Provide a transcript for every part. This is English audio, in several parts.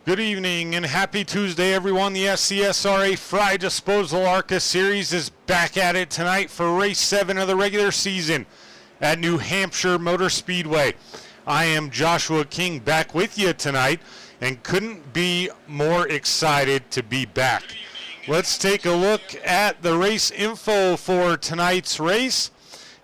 Good evening and happy Tuesday, everyone. The SCSRA Frye Disposal ARCA Series is back at it tonight for Race 7 of the regular season at New Hampshire Motor Speedway. I am Joshua King back with you tonight and couldn't be more excited to be back. Let's take a look at the race info for tonight's race.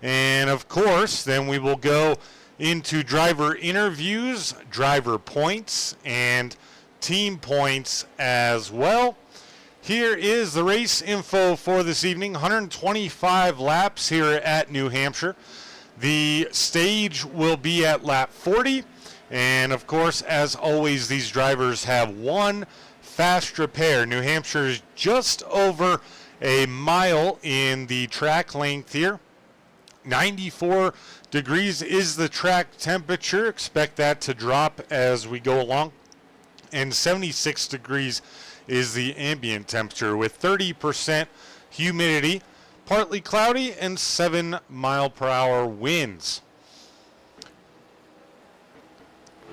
And of course, then we will go into driver interviews, driver points, and team points as well. Here is the race info for this evening. 125 laps here at New Hampshire. The stage will be at lap 40. And of course, as always, these drivers have one fast repair. New Hampshire is just over a mile in the track length here. 94 degrees is the track temperature. Expect that to drop as we go along. And 76 degrees is the ambient temperature with 30% humidity, partly cloudy, and 7-mile-per-hour winds.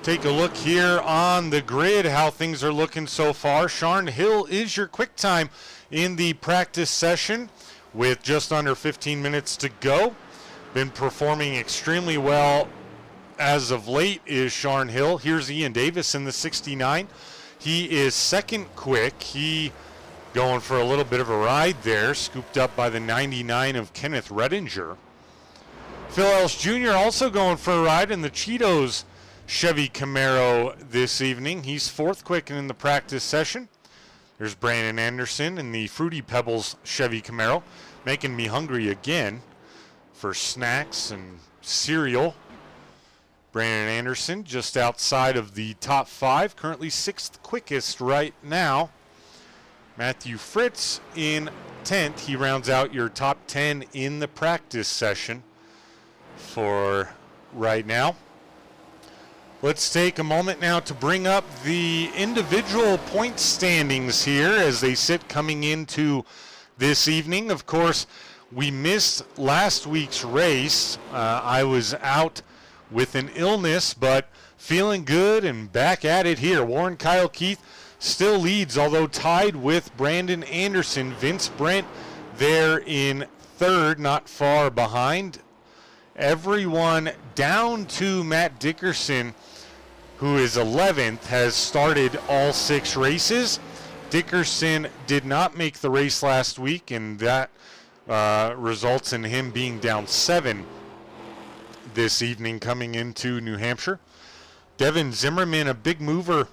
Take a look here on the grid, how things are looking so far. Sharn Hill is your quick time in the practice session with just under 15 minutes to go. Been performing extremely well as of late is Sharn Hill. Here's Ian Davis in the 69. He is second quick. He going for a little bit of a ride there, scooped up by the 99 of Kenneth Redinger. Phil Ellis Jr. also going for a ride in the Cheetos Chevy Camaro this evening. He's fourth quick in the practice session. There's Brandon Anderson in the Fruity Pebbles Chevy Camaro, making me hungry again for snacks and cereal. Brandon Anderson just outside of the top 5, currently 6th quickest right now. Matthew Fritz in 10th. He rounds out your top 10 in the practice session for right now. Let's take a moment now to bring up the individual point standings here as they sit coming into this evening. Of course, we missed last week's race. I was out with an illness, but feeling good and back at it here. Warren Kyle Keith still leads, although tied with Brandon Anderson. Vince Brent there in third, not far behind. Everyone down to Matt Dickerson, who is 11th, has started all 6 races. Dickerson did not make the race last week, and that results in him being down 7 this evening coming into New Hampshire. Devin Zimmerman, a big mover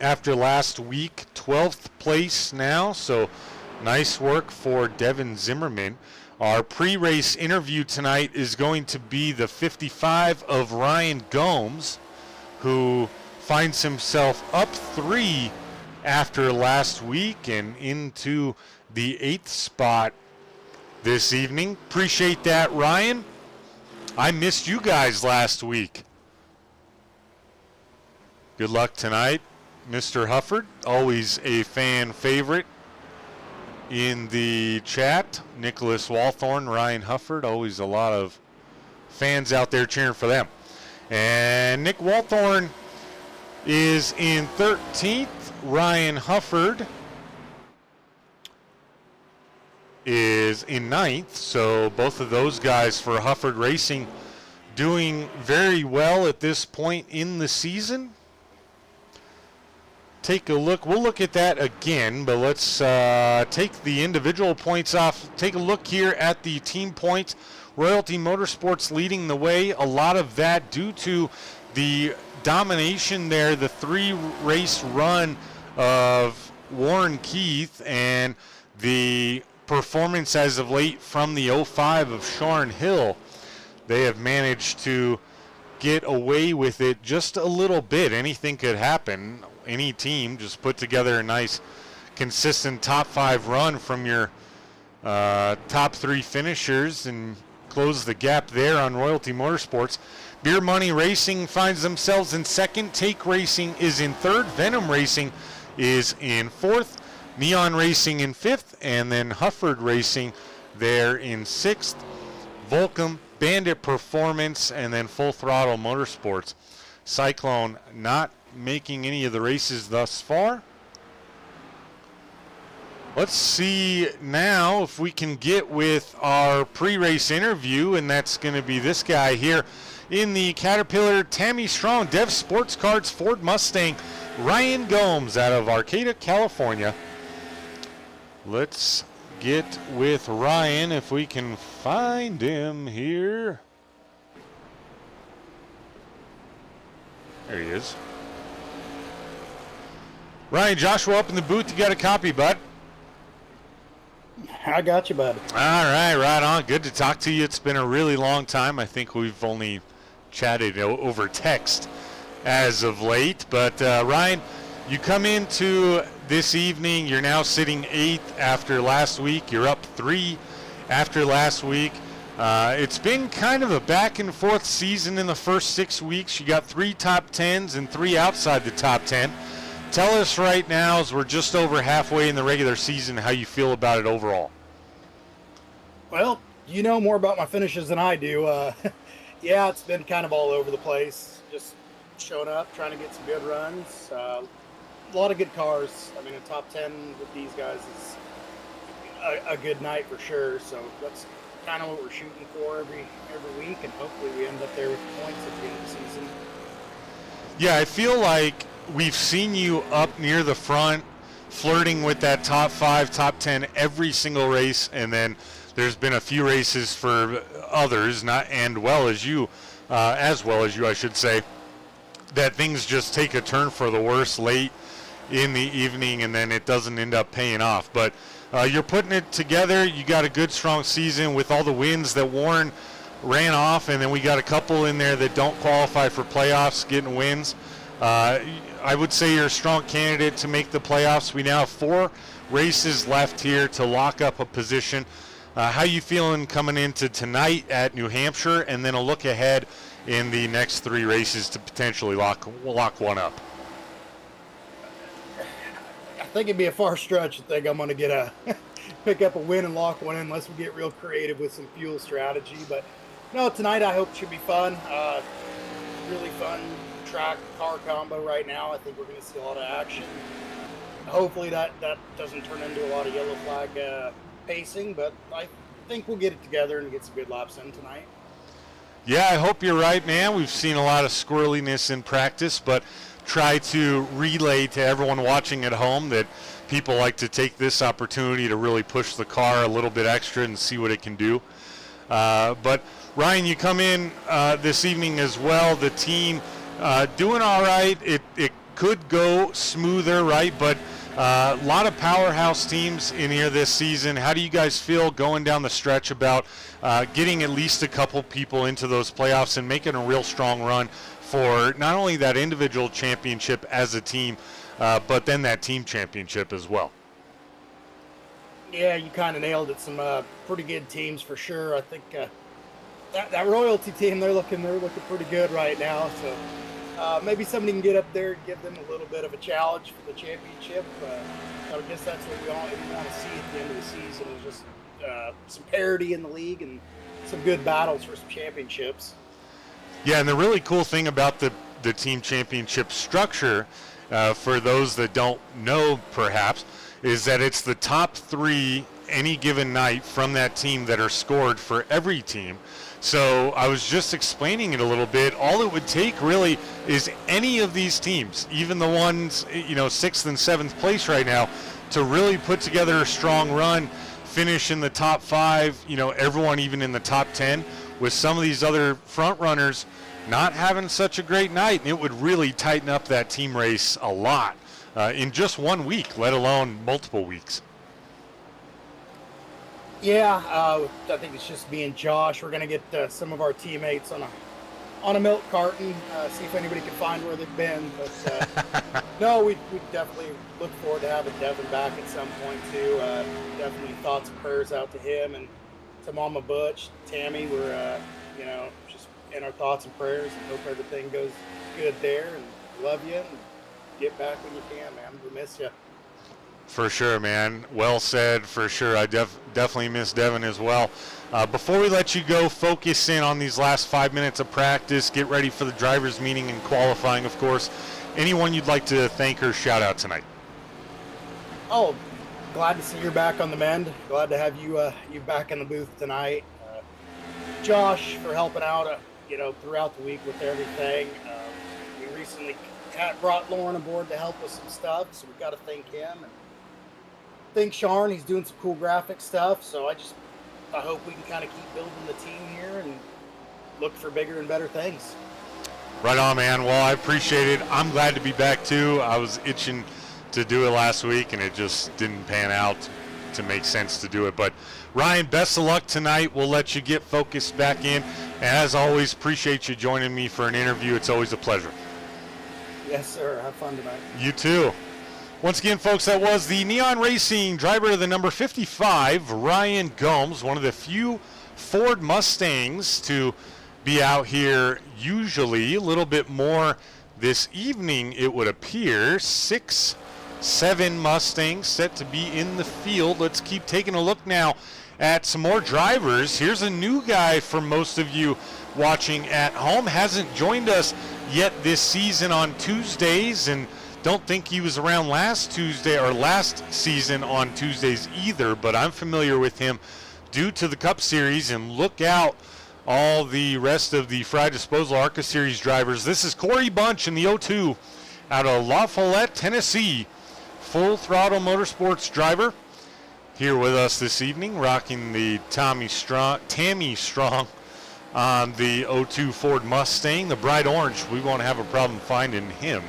after last week, 12th place now, so nice work for Devin Zimmerman. Our pre-race interview tonight is going to be the 55 of Ryan Gomes, who finds himself up 3 after last week and into the 8th spot this evening. Appreciate that, Ryan. I missed you guys last week. Good luck tonight, Mr. Hufford. Always a fan favorite in the chat. Nicholas Walthorn, Ryan Hufford, always a lot of fans out there cheering for them. And Nick Walthorn is in 13th. Ryan Hufford is in 9th, so both of those guys for Hufford Racing doing very well at this point in the season. Take a look. We'll look at that again, but let's take the individual points off. Take a look here at the team points. Royalty Motorsports leading the way. A lot of that due to the domination there, the 3-race run of Warren Keith, and the performance as of late from the 05 of Sharn Hill. They have managed to get away with it just a little bit. Anything could happen. Any team just put together a nice consistent top 5 run from your top 3 finishers and close the gap there on Royalty Motorsports. Beer Money Racing finds themselves in 2nd. Take Racing is in 3rd. Venom Racing is in 4th. Neon Racing in 5th, and then Hufford Racing there in 6th. Volcom, Bandit Performance, and then Full Throttle Motorsports. Cyclone not making any of the races thus far. Let's see now if we can get with our pre-race interview, and that's going to be this guy here in the Caterpillar Tammy Strong Dev Sports Cards Ford Mustang, Ryan Gomes out of Arcata, California. Let's get with Ryan if we can find him here. There he is. Ryan, Joshua up in the booth. You got a copy, bud? I got you, bud. All right, right on. Good to talk to you. It's been a really long time. I think we've only chatted over text as of late. But Ryan, you come into this evening. You're now sitting 8th after last week. You're up 3 after last week. It's been kind of a back and forth season in the first 6 weeks. You got 3 top 10s and 3 outside the top 10. Tell us right now, as we're just over halfway in the regular season, how you feel about it overall. Well, you know more about my finishes than I do. Yeah, it's been kind of all over the place. Just showing up, trying to get some good runs. A lot of good cars. I mean, a top 10 with these guys is a good night for sure. So that's kind of what we're shooting for every week, and hopefully we end up there with points at the end of the season. Yeah, I feel like we've seen you up near the front, flirting with that top 5, top 10 every single race, and then there's been a few races for others, as well as you, I should say, that things just take a turn for the worse late in the evening, and then it doesn't end up paying off. But you're putting it together. You got a good, strong season with all the wins that Warren ran off, and then we got a couple in there that don't qualify for playoffs getting wins. I would say you're a strong candidate to make the playoffs. We now have 4 races left here to lock up a position. How you feeling coming into tonight at New Hampshire, and then a look ahead in the next 3 races to potentially lock one up? I think it'd be a far stretch to think I'm going to pick up a win and lock one in unless we get real creative with some fuel strategy. But no, tonight I hope should be fun. Really fun track car combo right now. I think we're going to see a lot of action. Hopefully that doesn't turn into a lot of yellow flag pacing, but I think we'll get it together and get some good laps in tonight. Yeah, I hope you're right, man. We've seen a lot of squirreliness in practice, but try to relay to everyone watching at home that people like to take this opportunity to really push the car a little bit extra and see what it can do. But Ryan, you come in this evening as well. The team doing all right. It could go smoother, right? But a lot of powerhouse teams in here this season. How do you guys feel going down the stretch about getting at least a couple people into those playoffs and making a real strong run for not only that individual championship as a team, but then that team championship as well? Yeah, you kind of nailed it. Some pretty good teams for sure. I think that royalty team, they're looking pretty good right now. So maybe somebody can get up there and give them a little bit of a challenge for the championship. I guess that's what we want to see at the end of the season, is just some parity in the league and some good battles for some championships. Yeah, and the really cool thing about the team championship structure, for those that don't know perhaps, is that it's the top 3 any given night from that team that are scored for every team. So I was just explaining it a little bit. All it would take really is any of these teams, even the ones, 6th and 7th place right now, to really put together a strong run, finish in the top 5, everyone even in the top 10, with some of these other front runners not having such a great night. And it would really tighten up that team race a lot in just 1 week, let alone multiple weeks. Yeah, I think it's just me and Josh. We're going to get some of our teammates on a milk carton, see if anybody can find where they've been. But no, we definitely look forward to having Devin back at some point too. Definitely thoughts and prayers out to him and to Mama Butch, Tammy. We're just in our thoughts and prayers, and hope everything goes good there. And love you, and get back when you can, man. We miss you. For sure, man. Well said, for sure. I definitely miss Devin as well. Before we let you go, focus in on these last 5 minutes of practice. Get ready for the drivers' meeting and qualifying, of course. Anyone you'd like to thank or shout out tonight? Oh, glad to see you're back on the mend. Glad to have you back in the booth tonight. Josh for helping out, throughout the week with everything. We recently brought Lauren aboard to help with some stuff, so we've got to thank him. And thank Sean. He's doing some cool graphic stuff. So I hope we can kind of keep building the team here and look for bigger and better things. Right on, man. Well, I appreciate it. I'm glad to be back, too. I was itching to do it last week, and it just didn't pan out to make sense to do it. But, Ryan, best of luck tonight. We'll let you get focused back in. And as always, appreciate you joining me for an interview. It's always a pleasure. Yes, sir. Have fun tonight. You too. Once again, folks, that was the Neon Racing driver of the number 55, Ryan Gomes, one of the few Ford Mustangs to be out here usually. A little bit more this evening, it would appear. 6-7 Mustangs set to be in the field. Let's keep taking a look now at some more drivers. Here's a new guy for most of you watching at home. Hasn't joined us yet this season on Tuesdays, and don't think he was around last Tuesday or last season on Tuesdays either, but I'm familiar with him due to the Cup Series. And look out, all the rest of the Frye Disposal ARCA Series drivers. This is Corey Bunch in the 02 out of La Follette, Tennessee. Full Throttle Motorsports driver here with us this evening, rocking the Tammy Strong on the 02 Ford Mustang, the bright orange. We won't have a problem finding him.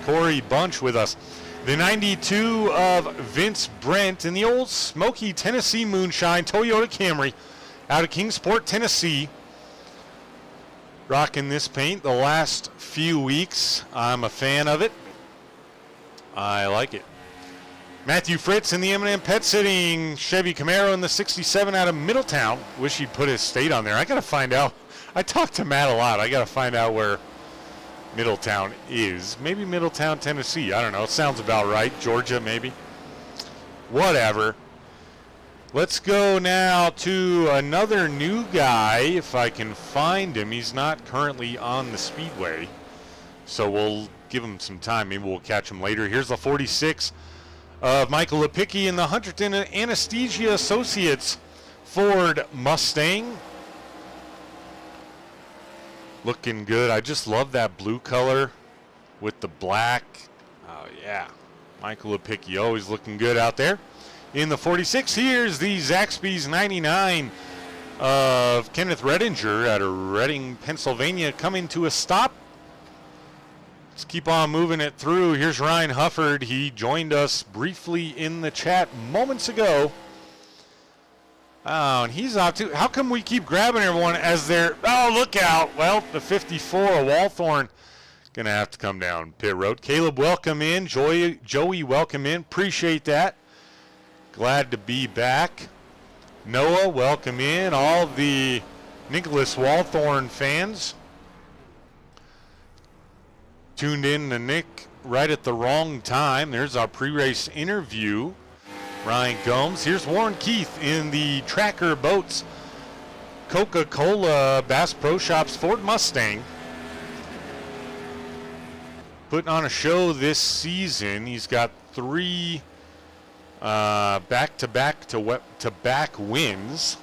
Corey Bunch with us. The 92 of Vince Brent in the old Smoky Tennessee Moonshine Toyota Camry out of Kingsport, Tennessee. Rocking this paint the last few weeks. I'm a fan of it. I like it. Matthew Fritz in the M&M Pet Sitting Chevy Camaro in the 67 out of Middletown. Wish he'd put his state on there. I got to find out. I talk to Matt a lot. I got to find out where Middletown is. Maybe Middletown, Tennessee. I don't know. It sounds about right. Georgia, maybe. Whatever. Let's go now to another new guy, if I can find him. He's not currently on the Speedway, so we'll give him some time. Maybe we'll catch him later. Here's the 46 of Michael Lipicki in the Hunterton Anesthesia Associates Ford Mustang. Looking good. I just love that blue color with the black. Oh, yeah. Michael Lipicki always looking good out there. In the 46, here's the Zaxby's 99 of Kenneth Redinger out of Reading, Pennsylvania, coming to a stop. Let's keep on moving it through. Here's Ryan Hufford. He joined us briefly in the chat moments ago. Oh, and he's off too. How come we keep grabbing everyone as they're... Oh, look out. Well, the 54 of Walthorn going to have to come down pit road. Caleb, welcome in. Joey, welcome in. Appreciate that. Glad to be back. Noah, welcome in. All the Nicholas Walthorn fans tuned in to Nick right at the wrong time. There's our pre-race interview. Ryan Gomes. Here's Warren Keith in the Tracker Boats Coca-Cola Bass Pro Shops Ford Mustang. Putting on a show this season. He's got 3 back-to-back wins.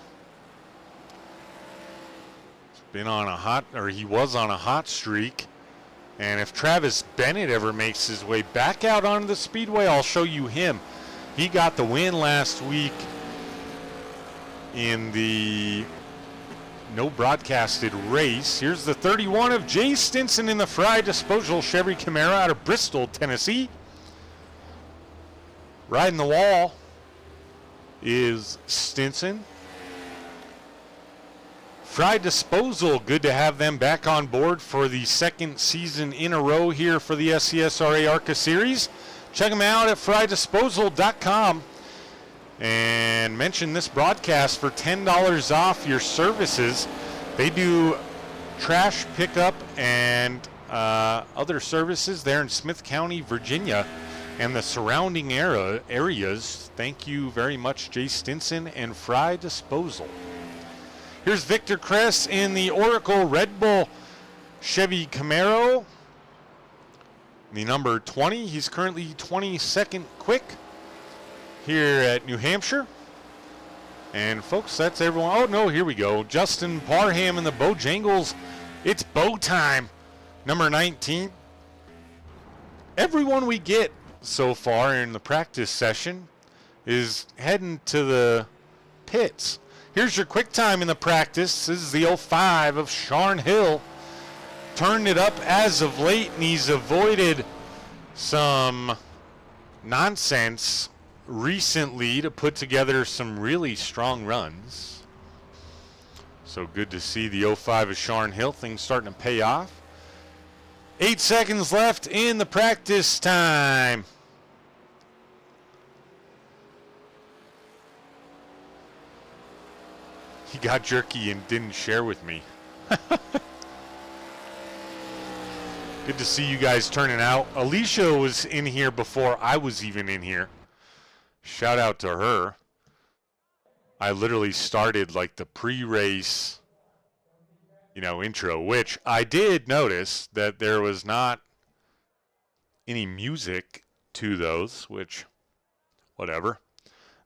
Been on a hot, or he was on a hot streak. And if Travis Bennett ever makes his way back out onto the Speedway, I'll show you him. He got the win last week in the no broadcasted race. Here's the 31 of Jay Stinson in the Frye Disposal Chevy Camaro out of Bristol, Tennessee. Riding the wall is Stinson. Frye Disposal, good to have them back on board for the second season in a row here for the SCSRA ARCA Series. Check them out at frydisposal.com and mention this broadcast for $10 off your services. They do trash pickup and other services there in Smith County, Virginia. and the surrounding areas. Thank you very much, Jay Stinson and Frye Disposal. Here's Victor Kress in the Oracle Red Bull Chevy Camaro, the number 20. He's currently 22nd quick here at New Hampshire. And folks, that's everyone. Oh no, here we go. Justin Parham in the Bojangles. It's bow time. Number 19. Everyone we get so far in the practice session is heading to the pits. Here's your quick time in the practice. This is the 05 of Sharn Hill. Turned it up as of late, and he's avoided some nonsense recently to put together some really strong runs. So good to see the 05 of Sharn Hill. Things starting to pay off. 8 seconds left in the practice time. He got jerky and didn't share with me. Good to see you guys turning out. Alicia was in here before I was even in here. Shout out to her. I literally started like the pre-race, intro, which I did notice that there was not any music to those, which, whatever.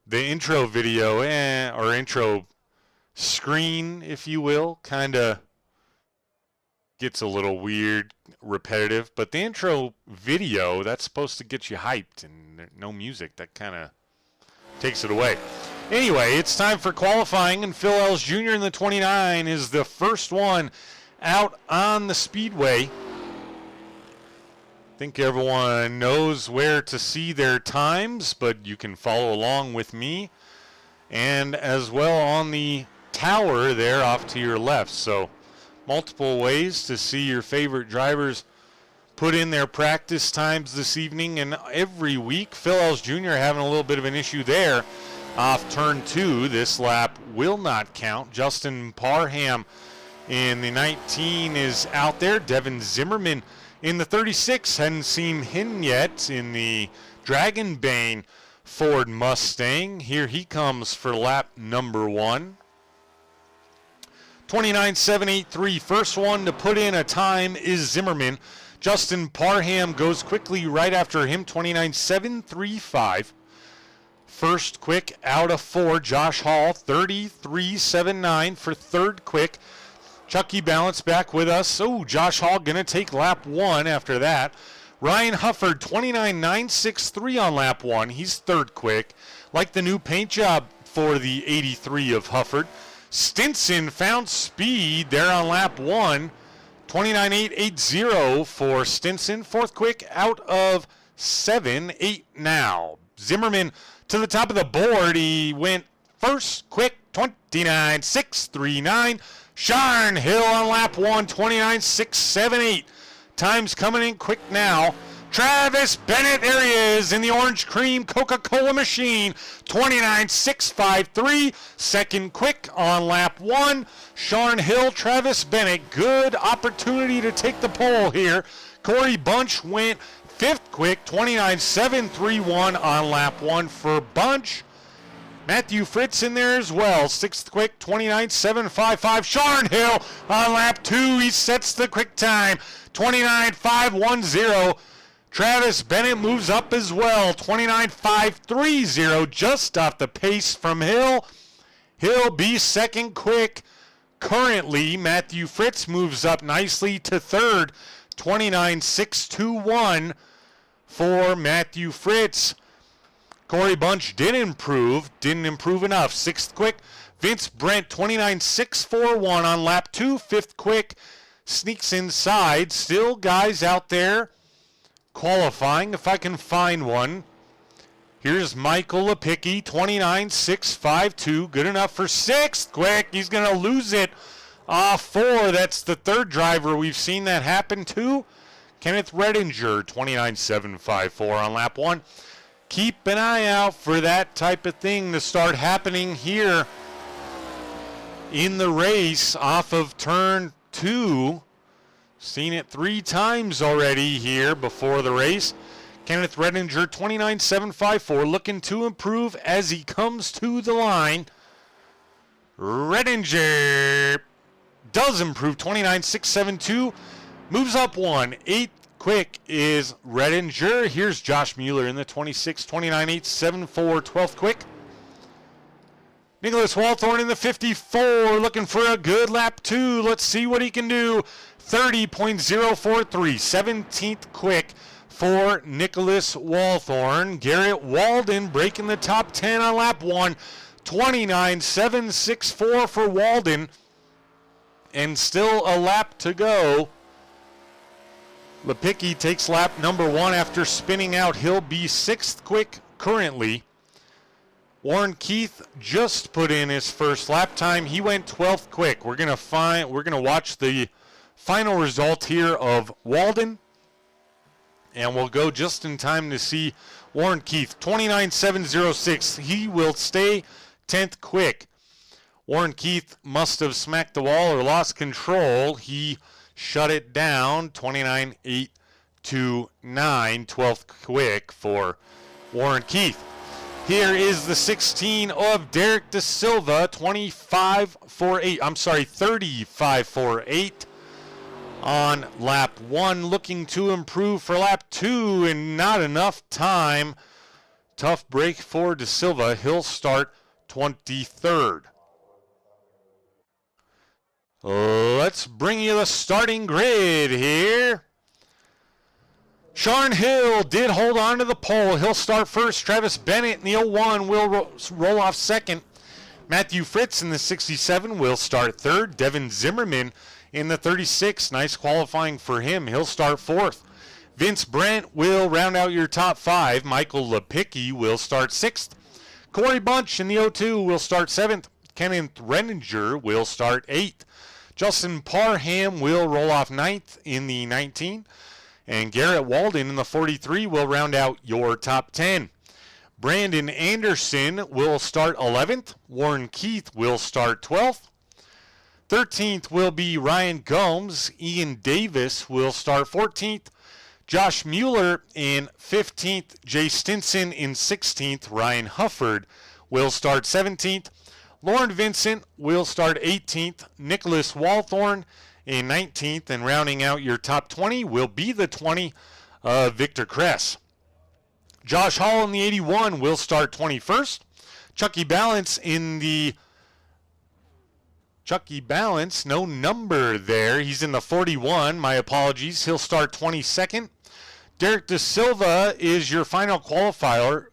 The intro video, or intro screen, if you will, kind of gets a little weird, repetitive, but the intro video, that's supposed to get you hyped, and no music, that kind of takes it away. Anyway, it's time for qualifying, and Phil Ellis Jr. in the 29 is the first one out on the Speedway. I think everyone knows where to see their times, but you can follow along with me, and as well on the tower there off to your left. So multiple ways to see your favorite drivers put in their practice times this evening and every week. Phil Ellis Jr. having a little bit of an issue there off turn 2. This lap will not count. Justin Parham in the 19 is out there. Devin Zimmerman in the 36. Hadn't seen him yet in the Dragonbane Ford Mustang. Here he comes for lap number 1. 29.783. First one to put in a time is Zimmerman. Justin Parham goes quickly right after him. 29.735. First quick out of 4. Josh Hall, 33.79 for third quick. Chucky Balance back with us. Oh, Josh Hall going to take lap 1 after that. Ryan Hufford, 29.963 on lap 1. He's third quick. Like the new paint job for the 83 of Hufford. Stinson found speed there on lap 1. 29.880 for Stinson. Fourth quick out of 7. 8 now. Zimmerman to the top of the board. He went first quick, 29.639. Sharn Hill on lap 1, 29.678. Time's coming in quick now. Travis Bennett, there he is in the orange cream Coca-Cola machine, 29.653. Second quick on lap 1. Sharn Hill, Travis Bennett, good opportunity to take the pole here. Corey Bunch went fifth quick, 29.731 on lap 1 for Bunch. Matthew Fritz in there as well, sixth quick, 29.755. Sharn Hill on lap 2, he sets the quick time, 29.510. Travis Bennett moves up as well, 29.530, just off the pace from Hill. He'll be second quick. Currently, Matthew Fritz moves up nicely to third, 29.621 for Matthew Fritz. Corey Bunch didn't improve enough. Sixth quick, Vince Brent, 29.641 on lap 2. Fifth quick, sneaks inside. Still guys out there qualifying, if I can find one. Here's Michael Lepicki, 29.652. Good enough for sixth quick. He's going to lose it off 4. That's the third driver we've seen that happen to. Kenneth Redinger, 29.754 on lap 1. Keep an eye out for that type of thing to start happening here in the race off of turn 2. Seen it 3 times already here before the race. Kenneth Redinger, 29.754, looking to improve as he comes to the line. Redinger does improve, 29.672, moves up one. 8th quick is Redinger. Here's Josh Mueller in the 26, 29.874, 12th quick. Nicholas Walthorn in the 54, looking for a good lap 2. Let's see what he can do. 30.043, 17th quick for Nicholas Walthorn. Garrett Walden breaking the top 10 on lap 1. 29.764 for Walden. And still a lap to go. Lipicki takes lap number 1 after spinning out. He'll be 6th quick currently. Warren Keith just put in his first lap time. He went 12th quick. We're gonna watch the final result here of Walden, and we'll go just in time to see Warren Keith, 29.706. He will stay 10th quick. Warren Keith must have smacked the wall or lost control. He shut it down, 29.829, 12th quick for Warren Keith. Here is the 16 of Derek De Silva, 35.48 on lap 1, looking to improve for lap 2 and not enough time. Tough break for De Silva. He'll start 23rd. Let's bring you the starting grid here. Sharn Hill did hold on to the pole. He'll start first. Travis Bennett in the 01 will roll off second. Matthew Fritz in the 67 will start third. Devin Zimmerman in the 36. Nice qualifying for him. He'll start fourth. Vince Brent will round out your top 5. Michael Lipicki will start 6th. Corey Bunch in the 02 will start 7th. Kenneth Redinger will start 8th. Justin Parham will roll off 9th in the 19. And Garrett Walden in the 43 will round out your top 10. Brandon Anderson will start 11th. Warren Keith will start 12th. 13th will be Ryan Gomes. Ian Davis will start 14th. Josh Mueller in 15th. Jay Stinson in 16th. Ryan Hufford will start 17th. Lauren Vincent will start 18th. Nicholas Walthorn in 19th, and rounding out your top 20 will be the 20 of Victor Kress. Josh Hall in the 81 will start 21st. Chucky Balance, no number there. He's in the 41. My apologies. He'll start 22nd. Derek De Silva is your final qualifier.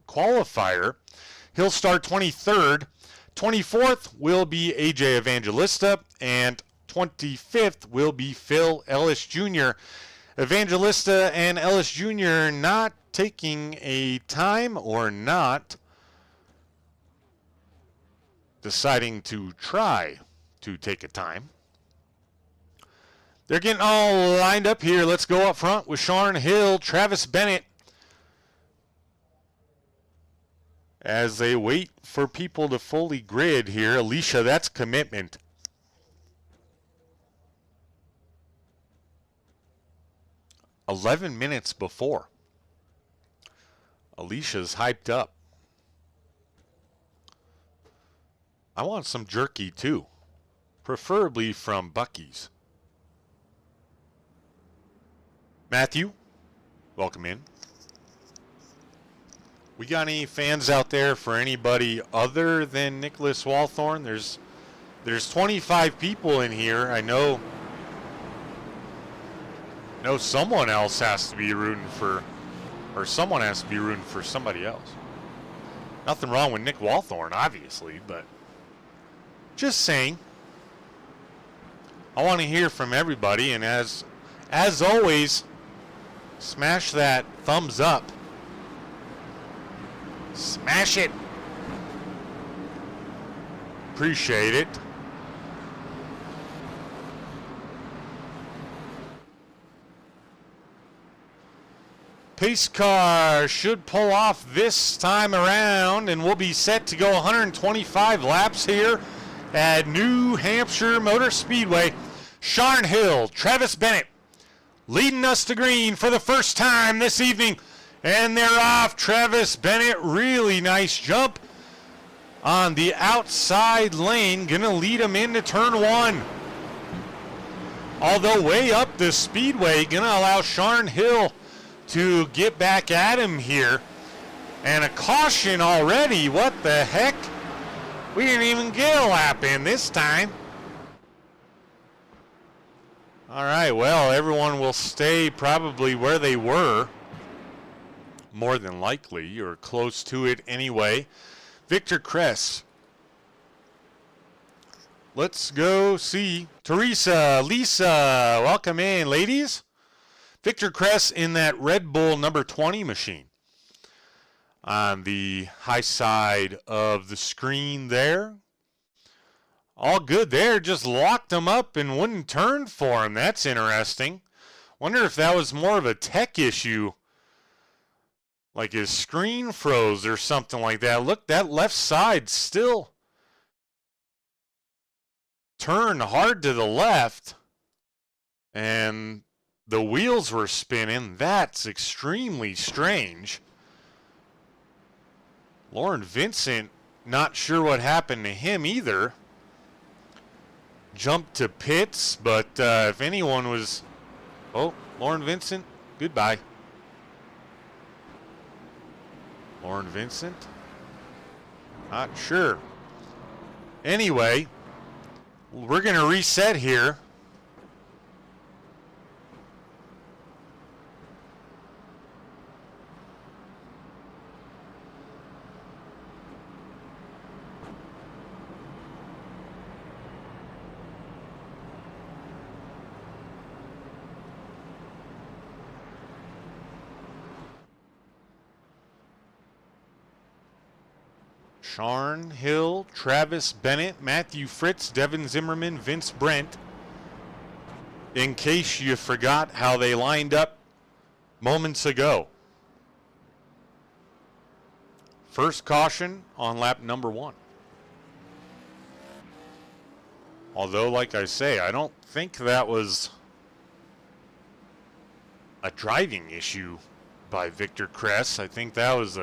He'll start 23rd. 24th will be AJ Evangelista, and 25th will be Phil Ellis Jr. Evangelista and Ellis Jr. not taking a time or not deciding to try to take a time. They're getting all lined up here. Let's go up front with Sharn Hill, Travis Bennett, as they wait for people to fully grid here. Alicia, that's commitment. "11 minutes before." Alicia's hyped up. I want some jerky too, preferably from Buc-ee's. Matthew, welcome in. We got any fans out there for anybody other than Nicholas Walthorn? There's 25 people in here. I know someone else has to be rooting for, or someone has to be rooting for somebody else. Nothing wrong with Nick Walthorn, obviously, but just saying. I want to hear from everybody, and as always, smash that thumbs up. Smash it. Appreciate it. Pace car should pull off this time around, and we'll be set to go 125 laps here at New Hampshire Motor Speedway. Sharn Hill, Travis Bennett leading us to green for the first time this evening And they're off. Travis Bennett, really nice jump on the outside lane. Gonna lead him into turn one. Although way up the speedway, gonna allow Sharn Hill to get back at him here. And a caution already. What the heck? We didn't even get a lap in this time. All right, well, everyone will stay probably where they were. More than likely, or close to it anyway. Victor Kress. Let's go see Teresa, Lisa, welcome in, ladies. Victor Kress in that Red Bull number 20 machine. On the high side of the screen there. All good there, just locked him up and wouldn't turn for him. That's interesting. Wonder if that was more of a tech issue. Like his screen froze or something like that. Look, that left side still turned hard to the left. And the wheels were spinning. That's extremely strange. Lauren Vincent, not sure what happened to him either. Jumped to pits, but if anyone was... Oh, Lauren Vincent, goodbye. Lauren Vincent? Not sure. Anyway, we're going to reset here. Sharn Hill, Travis Bennett, Matthew Fritz, Devin Zimmerman, Vince Brent. In case you forgot how they lined up moments ago. First caution on lap number 1. Although, like I say, I don't think that was a driving issue by Victor Kress. I think that was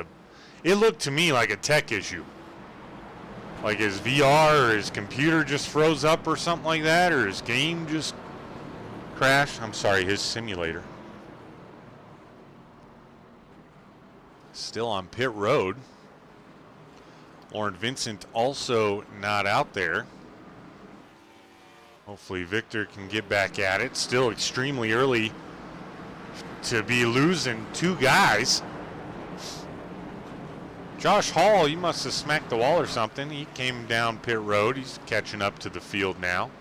it looked to me like a tech issue. Like his VR or his computer just froze up or something like that, or his game just crashed. I'm sorry, his simulator. Still on pit road. Lauren Vincent also not out there. Hopefully Victor can get back at it. Still extremely early to be losing 2 guys. Josh Hall, you must have smacked the wall or something. He came down pit road. He's catching up to the field now.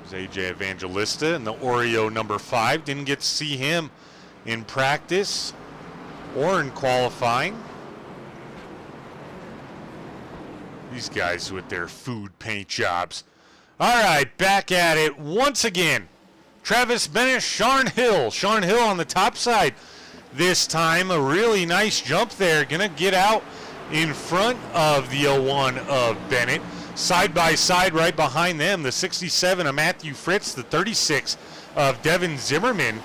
There's AJ Evangelista in the Oreo number 5. Didn't get to see him in practice or in qualifying. These guys with their food paint jobs. All right, back at it once again. Travis Bennett, Sharn Hill. Sharn Hill on the top side. This time, a really nice jump there. Gonna get out in front of the 01 of Bennett. Side by side right behind them, the 67 of Matthew Fritz, the 36 of Devin Zimmerman.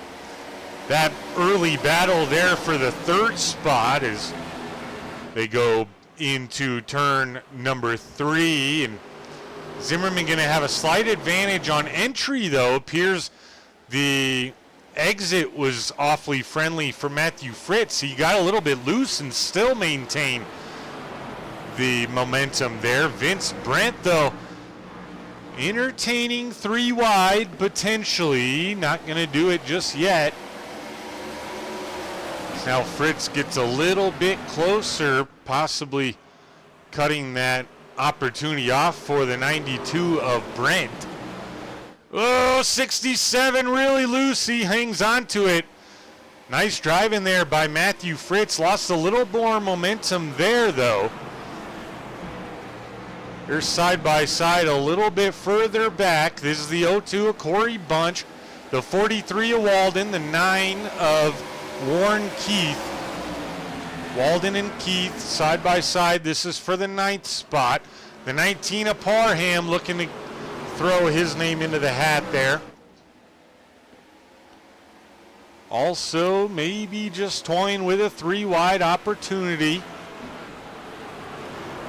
That early battle there for the 3rd spot as they go into turn number 3. And Zimmerman gonna have a slight advantage on entry though. Appears the exit was awfully friendly for Matthew Fritz. He got a little bit loose and still maintained the momentum there. Vince Brent, though, entertaining 3 wide, potentially. Not going to do it just yet. Now Fritz gets a little bit closer, possibly cutting that opportunity off for the 92 of Brent. Oh, 67 really loose. He hangs on to it. Nice driving there by Matthew Fritz. Lost a little more momentum there, though. They're side by side a little bit further back. This is the 02 of Corey Bunch, the 43 of Walden, the 9 of Warren Keith. Walden and Keith side by side. This is for the 9th spot. The 19 of Parham looking to throw his name into the hat there. also maybe just toying with a 3-wide opportunity.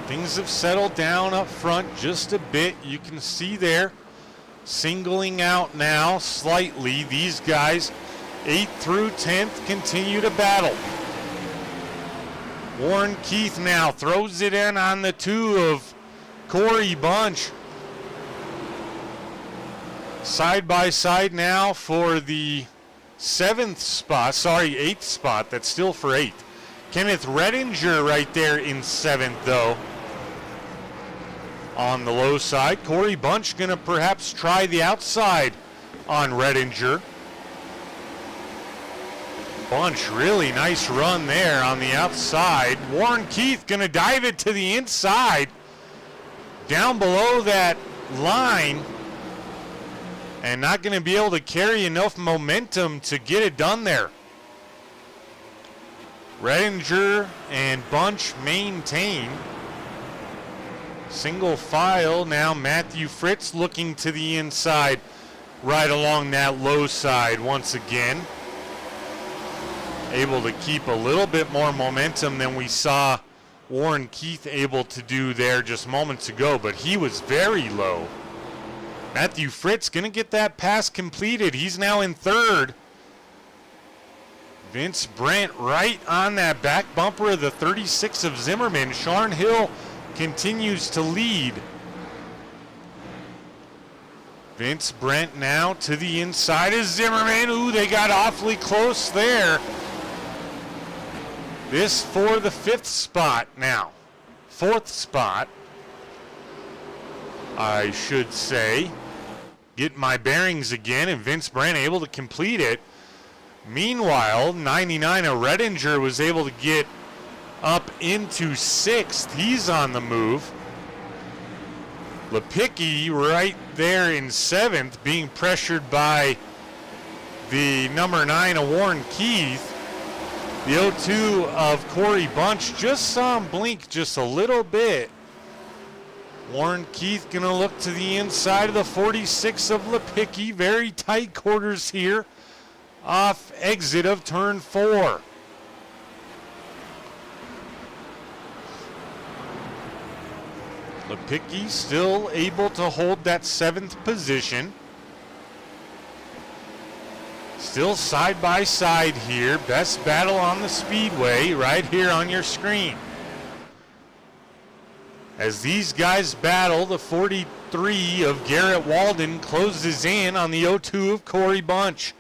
Things have settled down up front just a bit. You can see there, singling out now slightly. These guys, 8th through 10th, continue to battle. Warren Keith now throws it in on the 2 of Corey Bunch. Side by side now for the 8th spot. That's still for 8th. Kenneth Redinger right there in 7th, though. On the low side, Corey Bunch going to perhaps try the outside on Redinger. Bunch, really nice run there on the outside. Warren Keith going to dive it to the inside. Down below that line. And not going to be able to carry enough momentum to get it done there. Redinger and Bunch maintain. Single file now. Matthew Fritz looking to the inside right along that low side once again. Able to keep a little bit more momentum than we saw Warren Keith able to do there just moments ago, but he was very low. Matthew Fritz going to get that pass completed. He's now in 3rd. Vince Brent right on that back bumper of the 36 of Zimmerman. Sharn Hill continues to lead. Vince Brent now to the inside of Zimmerman. Ooh, they got awfully close there. This for the 5th spot now. 4th spot, I should say. Get my bearings again, and Vince Brent able to complete it. Meanwhile, 99 of Redinger was able to get up into 6th. He's on the move. Lepicki right there in 7th, being pressured by the number 9 of Warren Keith. The 0-2 of Corey Bunch just saw him blink just a little bit. Warren Keith going to look to the inside of the 46 of Lepicki. Very tight quarters here off exit of turn 4. Lepicki still able to hold that 7th position. Still side by side here. Best battle on the Speedway right here on your screen. As these guys battle, the 43 of Garrett Walden closes in on the 0-2 of Corey Bunch.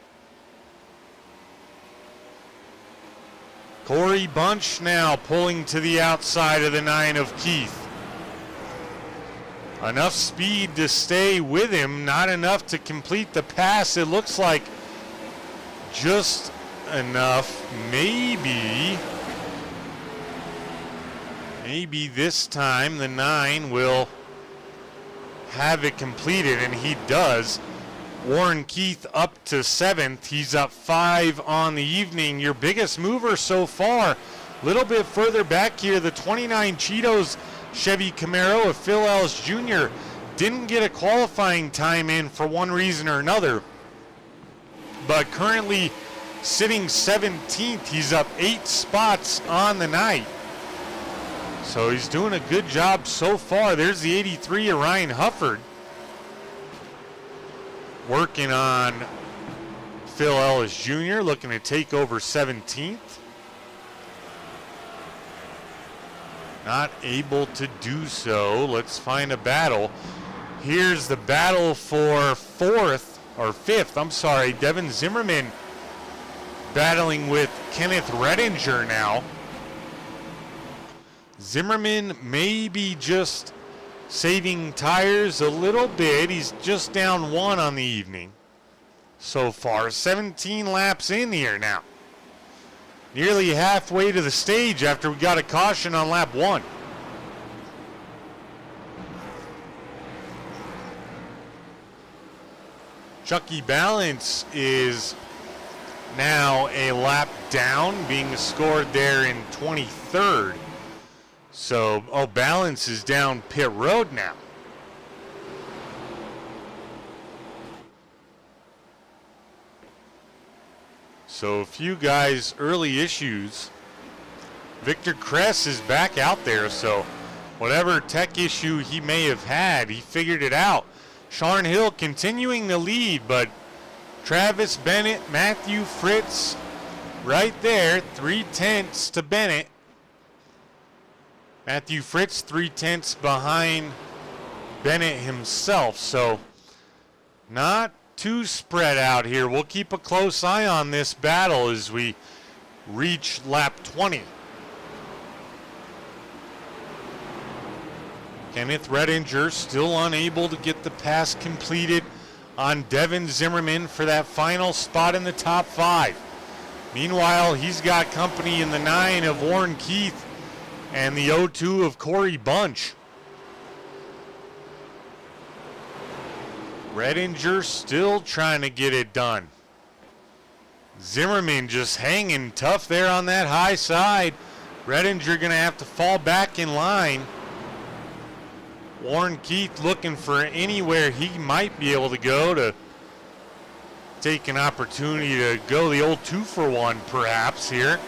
Corey Bunch now pulling to the outside of the 9 of Keith. Enough speed to stay with him, not enough to complete the pass. It looks like just enough. Maybe this time the 9 will have it completed, and he does. Warren Keith up to 7th. He's up 5 on the evening. Your biggest mover so far. A little bit further back here, the 29 Cheetos Chevy Camaro of Phil Ellis Jr. didn't get a qualifying time in for one reason or another, but currently sitting 17th. He's up 8 spots on the night. So he's doing a good job so far. There's the 83 of Ryan Hufford working on Phil Ellis Jr., looking to take over 17th. Not able to do so. Let's find a battle. Here's the battle for 5th. Devin Zimmerman battling with Kenneth Redinger now. Zimmerman maybe just saving tires a little bit. He's just down 1 on the evening so far. 17 laps in here now. Nearly halfway to the stage after we got a caution on lap 1. Chucky Balance is now a lap down, being scored there in 23rd. So, Balance is down pit road now. So a few guys, early issues. Victor Kress is back out there, so whatever tech issue he may have had, he figured it out. Sharn Hill continuing to lead, but Travis Bennett, Matthew Fritz right there, 3/10 to Bennett. Matthew Fritz 3/10 behind Bennett himself, so not too spread out here. We'll keep a close eye on this battle as we reach lap 20. Kenneth Redinger still unable to get the pass completed on Devin Zimmerman for that final spot in the top 5. Meanwhile, he's got company in the 9 of Warren Keith and the 0-2 of Corey Bunch. Redinger still trying to get it done. Zimmerman just hanging tough there on that high side. Redinger going to have to fall back in line. Warren Keith looking for anywhere he might be able to go to take an opportunity to go the old 2-for-1 perhaps here.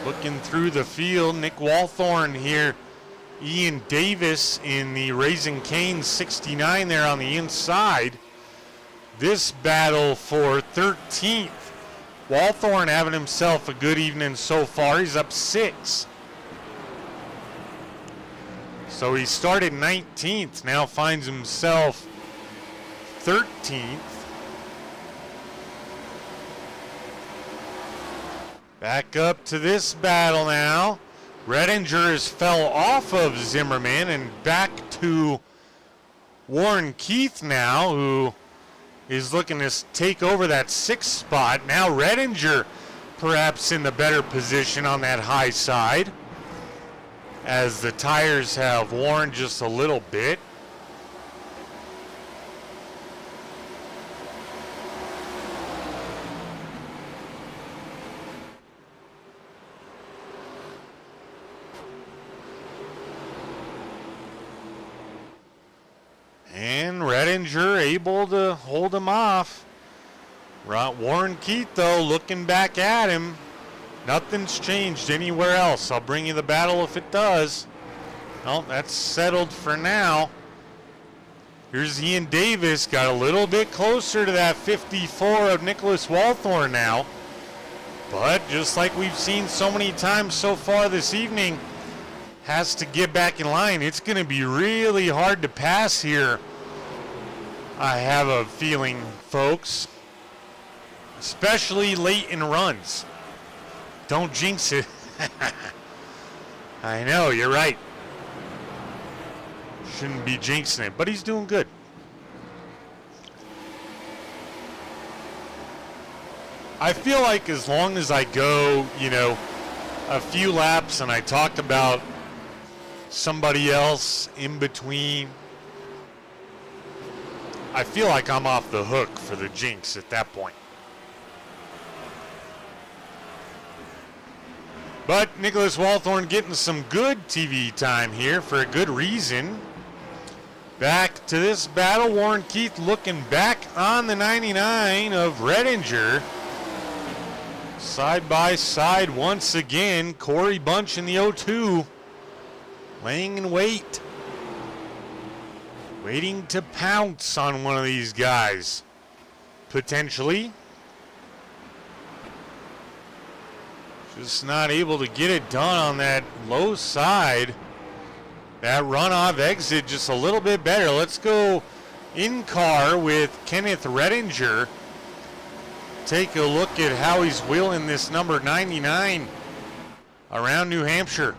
Looking through the field, Nick Walthorn here. Ian Davis in the Raising Cane's 69 there on the inside. This battle for 13th. Walthorn having himself a good evening so far. He's up 6. So he started 19th, now finds himself 13th. Back up to this battle now. Redinger has fell off of Zimmerman and back to Warren Keith now, who is looking to take over that 6th spot. Now Redinger perhaps in the better position on that high side as the tires have worn just a little bit. And Redinger able to hold him off. Warren Keith, though, looking back at him. Nothing's changed anywhere else. I'll bring you the battle if it does. Well, that's settled for now. Here's Ian Davis. Got a little bit closer to that 54 of Nicholas Walthorn now. But just like we've seen so many times so far this evening, has to get back in line. It's going to be really hard to pass here, I have a feeling, folks. Especially late in runs. Don't jinx it. I know, you're right. Shouldn't be jinxing it, but he's doing good. I feel like as long as I go, a few laps and I talk about somebody else in between, I feel like I'm off the hook for the jinx at that point. But Nicholas Walthorn getting some good TV time here for a good reason. Back to this battle, Warren Keith looking back on the 99 of Redinger. Side by side once again, Corey Bunch in the 0-2. Laying in wait. Waiting to pounce on one of these guys. Potentially. Just not able to get it done on that low side. That runoff exit just a little bit better. Let's go in car with Kenneth Redinger. Take a look at how he's wheeling this number 99 around New Hampshire.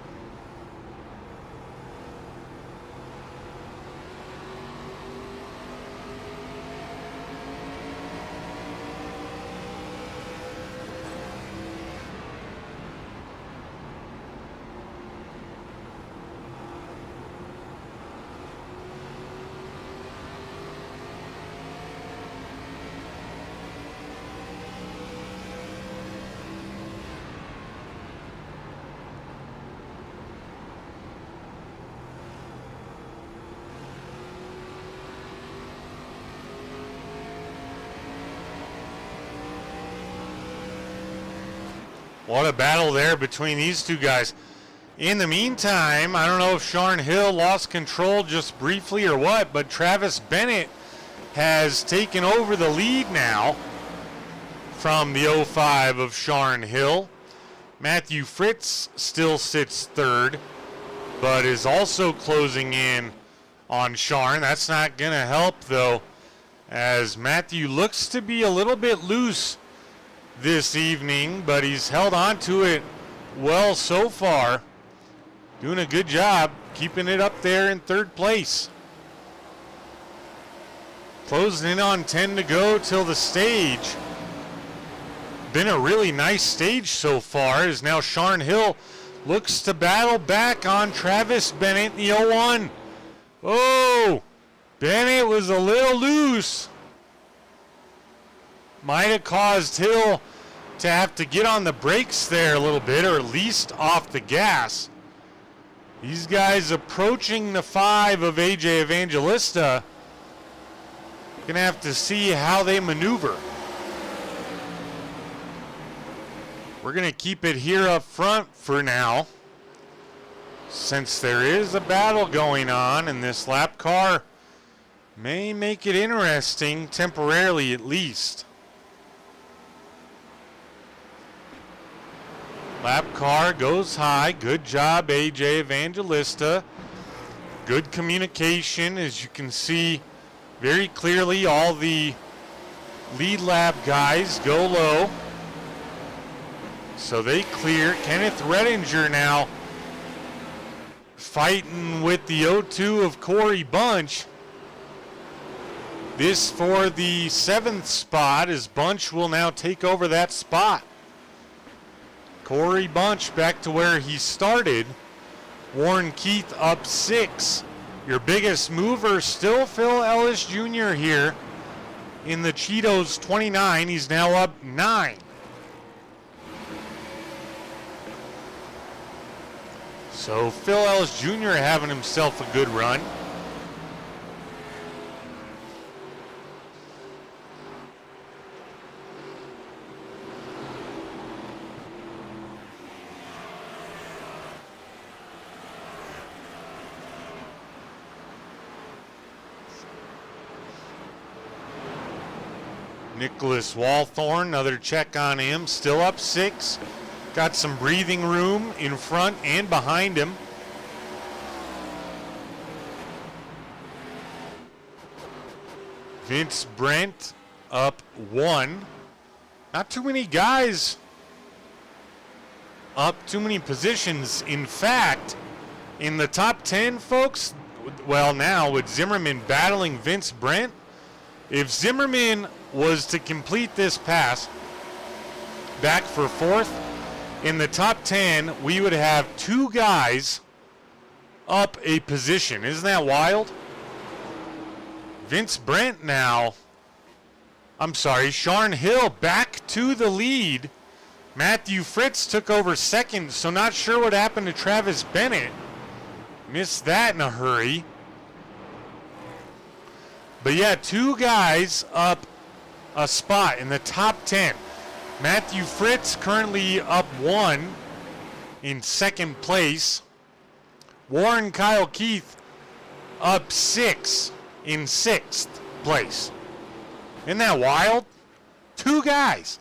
What a battle there between these two guys. In the meantime, I don't know if Sharn Hill lost control just briefly or what, but Travis Bennett has taken over the lead now from the 05 of Sharn Hill. Matthew Fritz still sits third, but is also closing in on Sharn. That's not going to help, though, as Matthew looks to be a little bit loose this evening, but he's held on to it well so far. Doing a good job keeping it up there in third place. Closing in on 10 to go till the stage. Been a really nice stage so far, as now Sharn Hill looks to battle back on Travis Bennett, the 01. Oh, Bennett was a little loose. Might have caused Hill to have to get on the brakes there a little bit, or at least off the gas. These guys approaching the 5 of AJ Evangelista. Gonna have to see how they maneuver. We're gonna keep it here up front for now, since there is a battle going on, and this lap car may make it interesting, temporarily at least. Lap car goes high. Good job, AJ Evangelista. Good communication, as you can see very clearly. All the lead lap guys go low, so they clear. Kenneth Redinger now fighting with the 02 of Corey Bunch. This for the 7th spot, as Bunch will now take over that spot. Corey Bunch back to where he started. Warren Keith up 6. Your biggest mover still Phil Ellis Jr. here in the Cheetos 29. He's now up 9. So Phil Ellis Jr. having himself a good run. Nicholas Walthorn, another check on him, still up 6. Got some breathing room in front and behind him. Vince Brent up 1. Not too many guys up too many positions. In fact, in the top 10, folks, well, now with Zimmerman battling Vince Brent, if Zimmerman was to complete this pass back for 4th, in the top 10, we would have 2 guys up a position. Isn't that wild? Vince Brent now, Sharn Hill back to the lead. Matthew Fritz took over 2nd, so not sure what happened to Travis Bennett. Missed that in a hurry. But yeah, 2 guys up a spot in the top 10. Matthew Fritz currently up 1 in 2nd place. Warren Kyle Keith up 6 in 6th place. Isn't that wild? 2 guys.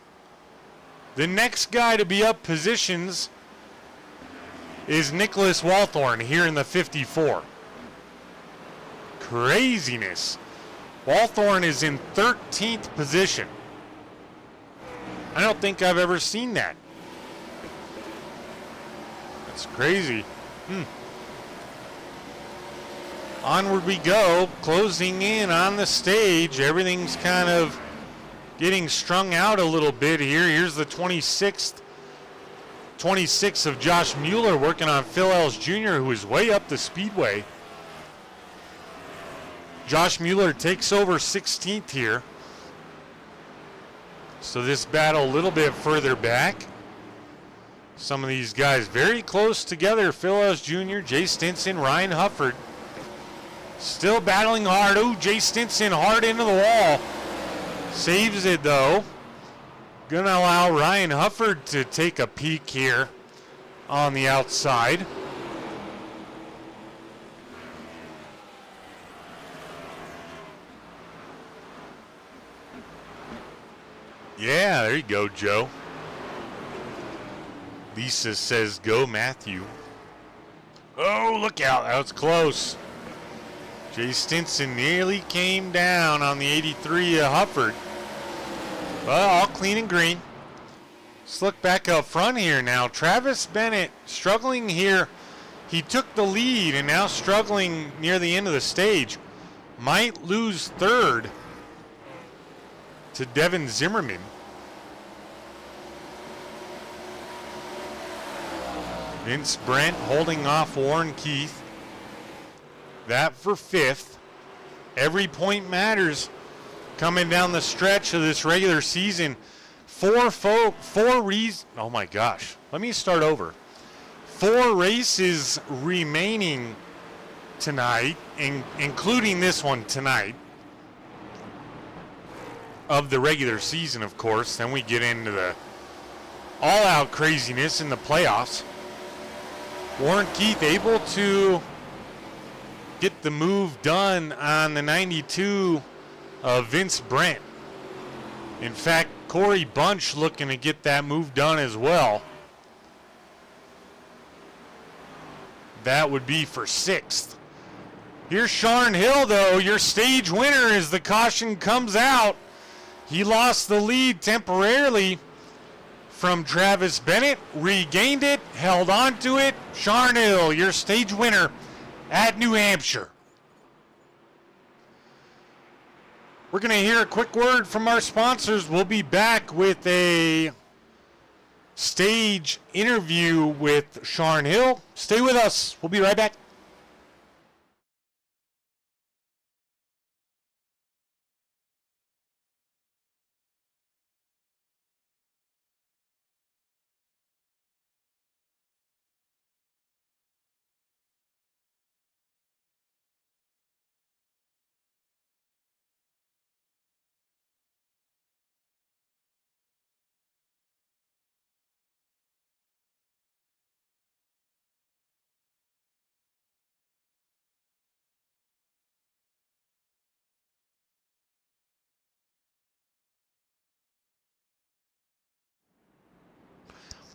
The next guy to be up positions is Nicholas Walthorn here in the 54. Craziness. Walthorn is in 13th position. I don't think I've ever seen that. That's crazy. Onward we go, closing in on the stage. Everything's kind of getting strung out a little bit here. Here's the 26th of Josh Mueller working on Phil Ellis Jr., who is way up the speedway. Josh Mueller takes over 16th here. So this battle a little bit further back. Some of these guys very close together. Phil Ellis Jr., Jay Stinson, Ryan Hufford. Still battling hard. Oh, Jay Stinson hard into the wall. Saves it though. Gonna allow Ryan Hufford to take a peek here on the outside. Yeah, there you go, Joe. Lisa says, go, Matthew. Oh, look out. That was close. Jay Stinson nearly came down on the 83 Hufford. Well, all clean and green. Let's look back up front here now. Travis Bennett struggling here. He took the lead and now struggling near the end of the stage. Might lose third to Devin Zimmerman. Vince Brent holding off Warren Keith. That for fifth. Every point matters coming down the stretch of this regular season. Oh my gosh. Let me start over. 4 races remaining tonight, including this one tonight, of the regular season, of course. Then we get into the all-out craziness in the playoffs. Warren Keith able to get the move done on the 92 of Vince Brent. In fact, Corey Bunch looking to get that move done as well. That would be for 6th. Here's Sean Hill, though, your stage winner as the caution comes out. He lost the lead temporarily from Travis Bennett, regained it, held on to it. Sean Hill, your stage winner at New Hampshire. We're going to hear a quick word from our sponsors. We'll be back with a stage interview with Sean Hill. Stay with us. We'll be right back.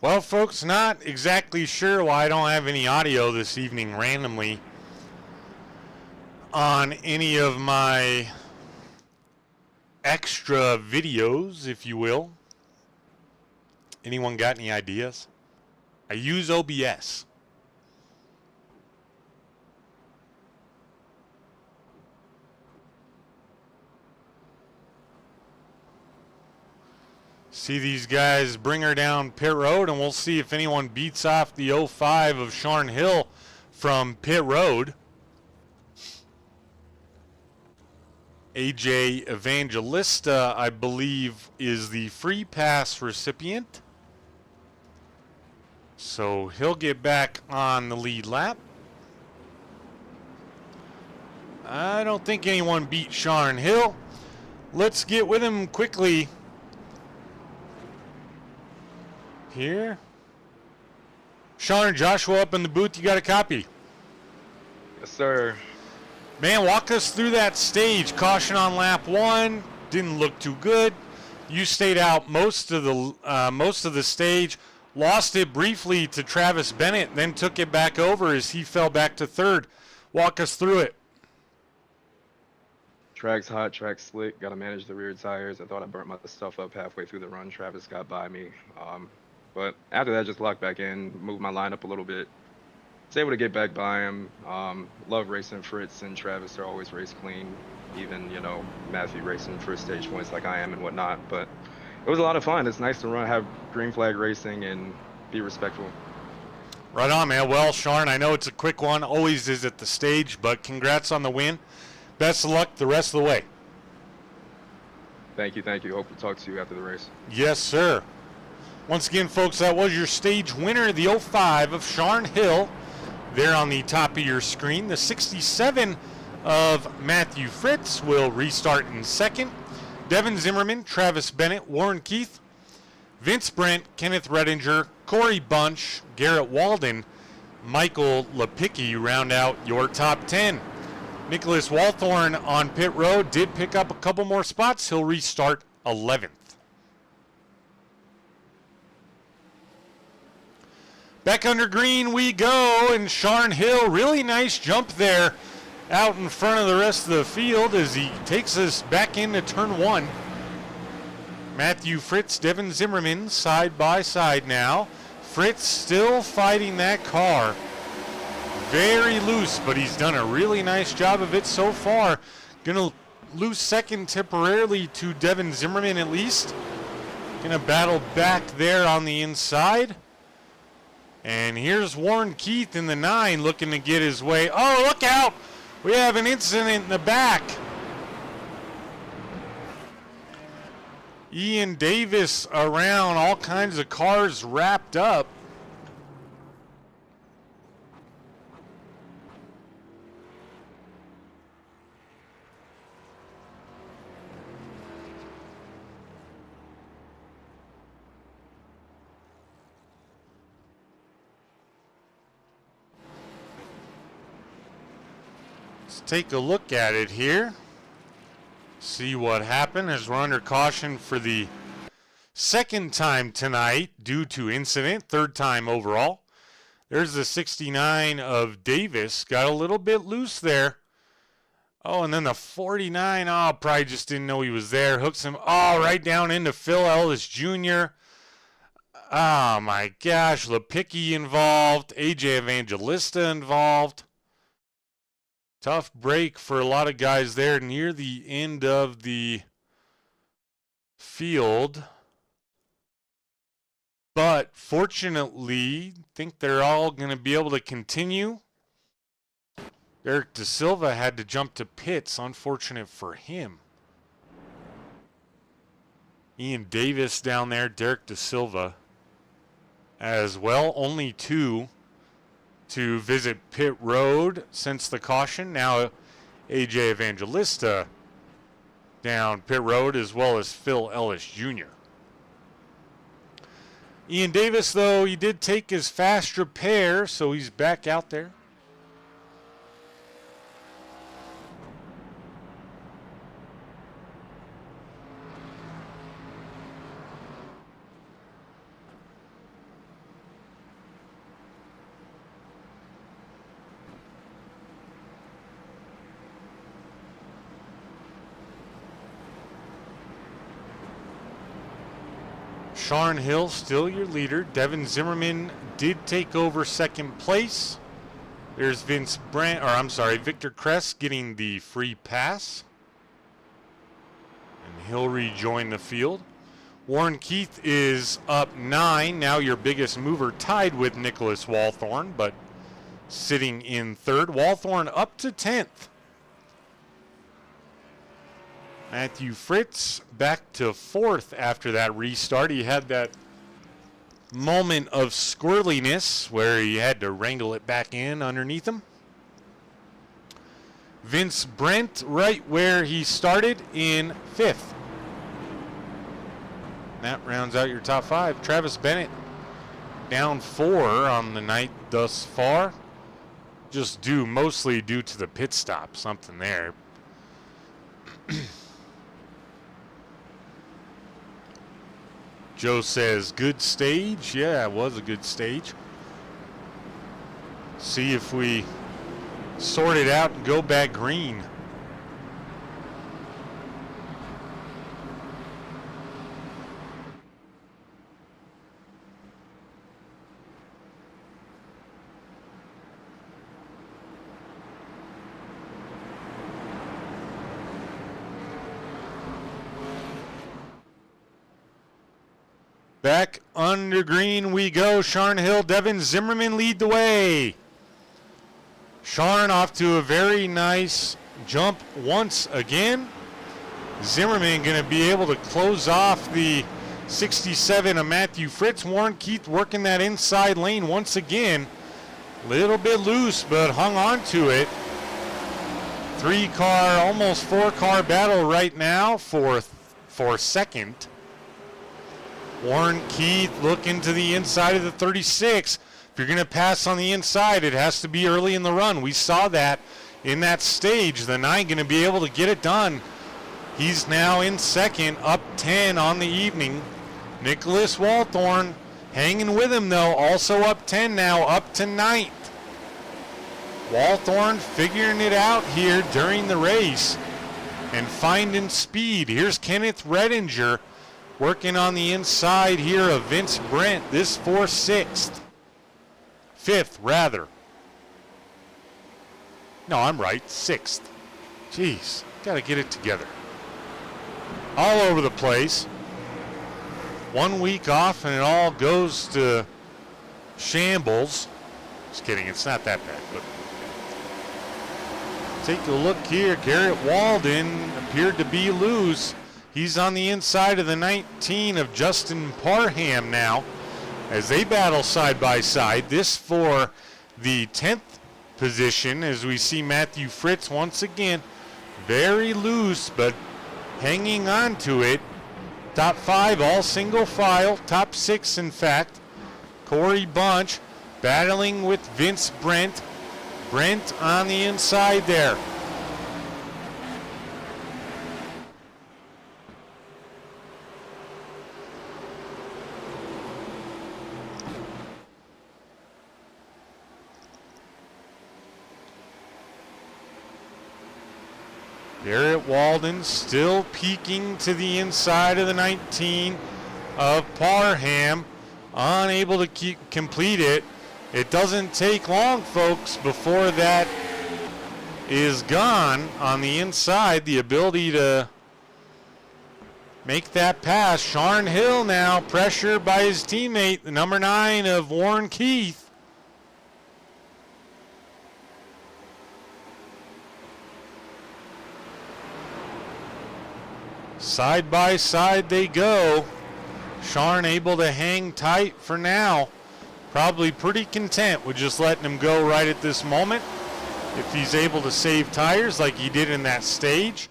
Well, folks, not exactly sure why I don't have any audio this evening randomly on any of my extra videos, if you will. Anyone got any ideas? I use OBS. See these guys bring her down pit road, and we'll see if anyone beats off the 05 of Sean Hill from pit road. AJ Evangelista, I believe, is the free pass recipient. So he'll get back on the lead lap. I don't think anyone beat Sean Hill. Let's get with him quickly. Here. Sean and Joshua up in the booth. You got a copy? Yes, sir. Man, walk us through that stage. Caution on lap 1. Didn't look too good. You stayed out most of the stage. Lost it briefly to Travis Bennett, then took it back over as he fell back to 3rd. Walk us through it. Track's hot, track's slick. Got to manage the rear tires. I thought I burnt my stuff up halfway through the run. Travis got by me. But after that, just locked back in, moved my line up a little bit. Was able to get back by him. Love racing Fritz and Travis. They're always race clean. Even, Matthew racing first stage points like I am and whatnot. But it was a lot of fun. It's nice to have green flag racing and be respectful. Right on, man. Well, Sean, I know it's a quick one. Always is at the stage, but congrats on the win. Best of luck the rest of the way. Thank you. Hope to talk to you after the race. Yes, sir. Once again, folks, that was your stage winner, the 05 of Sean Hill. There on the top of your screen. The 67 of Matthew Fritz will restart in 2nd. Devin Zimmerman, Travis Bennett, Warren Keith Vince Brent, Kenneth Redinger, Corey Bunch, Garrett Walden, Michael Lepicki round out your top 10. Nicholas Walthorn on pit road did pick up a couple more spots. He'll restart 11th. Back under green we go, and Sharn Hill, really nice jump there out in front of the rest of the field as he takes us back into turn 1. Matthew Fritz, Devin Zimmerman side by side now. Fritz still fighting that car. Very loose, but he's done a really nice job of it so far. Gonna lose second temporarily to Devin Zimmerman at least. Gonna battle back there on the inside. And here's Warren Keith in the 9 looking to get his way. Oh, look out! We have an incident in the back. Ian Davis around, all kinds of cars wrapped up. Let's take a look at it here. See what happened as we're under caution for the second time tonight due to incident, third time overall. There's the 69 of Davis, got a little bit loose there. Oh, and then the 49, oh, probably just didn't know he was there. Hooks him, oh, right down into Phil Ellis Jr. Oh my gosh, Lepicki involved, AJ Evangelista involved. Tough break for a lot of guys there near the end of the field. But fortunately, I think they're all going to be able to continue. Eric De Silva had to jump to pits. Unfortunate for him. Ian Davis down there, Derek De Silva as well. Only 2 to visit pit road since the caution. Now AJ Evangelista down pit road as well as Phil Ellis Jr. Ian Davis, though, he did take his fast repair, so he's back out there. Sharn Hill still your leader. Devin Zimmerman did take over second place. There's Victor Kress getting the free pass. And he'll rejoin the field. Warren Keith is up 9. Now your biggest mover, tied with Nicholas Walthorn, but sitting in 3rd. Walthorn up to 10th. Matthew Fritz back to 4th after that restart. He had that moment of squirreliness where he had to wrangle it back in underneath him. Vince Brent right where he started in 5th. That rounds out your top 5. Travis Bennett down 4 on the night thus far. Just mostly due to the pit stop, something there. Joe says, good stage. Yeah, it was a good stage. See if we sort it out and go back green. Back under green we go. Sharn Hill, Devin Zimmerman lead the way. Sharn off to a very nice jump once again. Zimmerman going to be able to close off the 67 of Matthew Fritz. Warren Keith working that inside lane once again. Little bit loose, but hung on to it. 3-car, almost 4-car battle right now for second. Warren Keith looking to the inside of the 36. If you're going to pass on the inside, it has to be early in the run. We saw that in that stage. The 9 going to be able to get it done. He's now in second, up 10 on the evening. Nicholas Walthorn hanging with him, though, also up 10 now, up to 9th. Walthorn figuring it out here during the race and finding speed. Here's Kenneth Redinger working on the inside here of Vince Brent. This for 6th. 5th, rather. No, I'm right. 6th. Jeez, got to get it together. All over the place. 1 week off and it all goes to shambles. Just kidding, it's not that bad. But take a look here. Garrett Walden appeared to be loose. He's on the inside of the 19 of Justin Parham now as they battle side by side. This for the 10th position as we see Matthew Fritz once again very loose but hanging on to it. Top 5 all single file. Top 6 in fact. Corey Bunch battling with Vince Brent. Brent on the inside there. Garrett Walden still peeking to the inside of the 19 of Parham, unable to complete it. It doesn't take long, folks, before that is gone on the inside. The ability to make that pass. Sharn Hill now pressured by his teammate, the number 9 of Warren Keith. Side by side they go. Sharn able to hang tight for now. Probably pretty content with just letting him go right at this moment. If he's able to save tires like he did in that stage.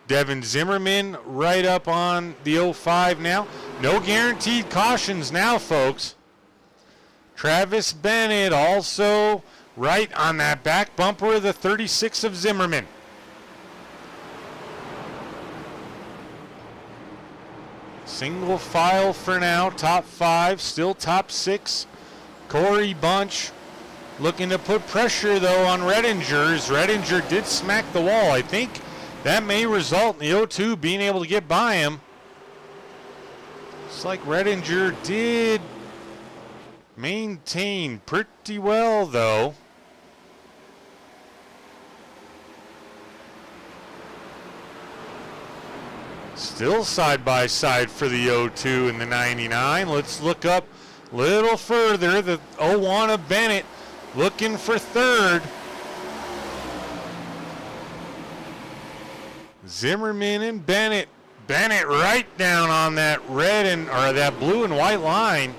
Devin Zimmerman right up on the 05 now. No guaranteed cautions now, folks. Travis Bennett also right on that back bumper of the 36 of Zimmerman. Single file for now, top 5, still top 6. Corey Bunch looking to put pressure though on Redinger. Redinger did smack the wall. I think that may result in the 02 being able to get by him. Looks like Redinger did maintain pretty well though. Still side by side for the 02 and the 99. Let's look up a little further. The 01 of Bennett looking for 3rd. Zimmerman and Bennett. Bennett right down on that red and or that blue and white line.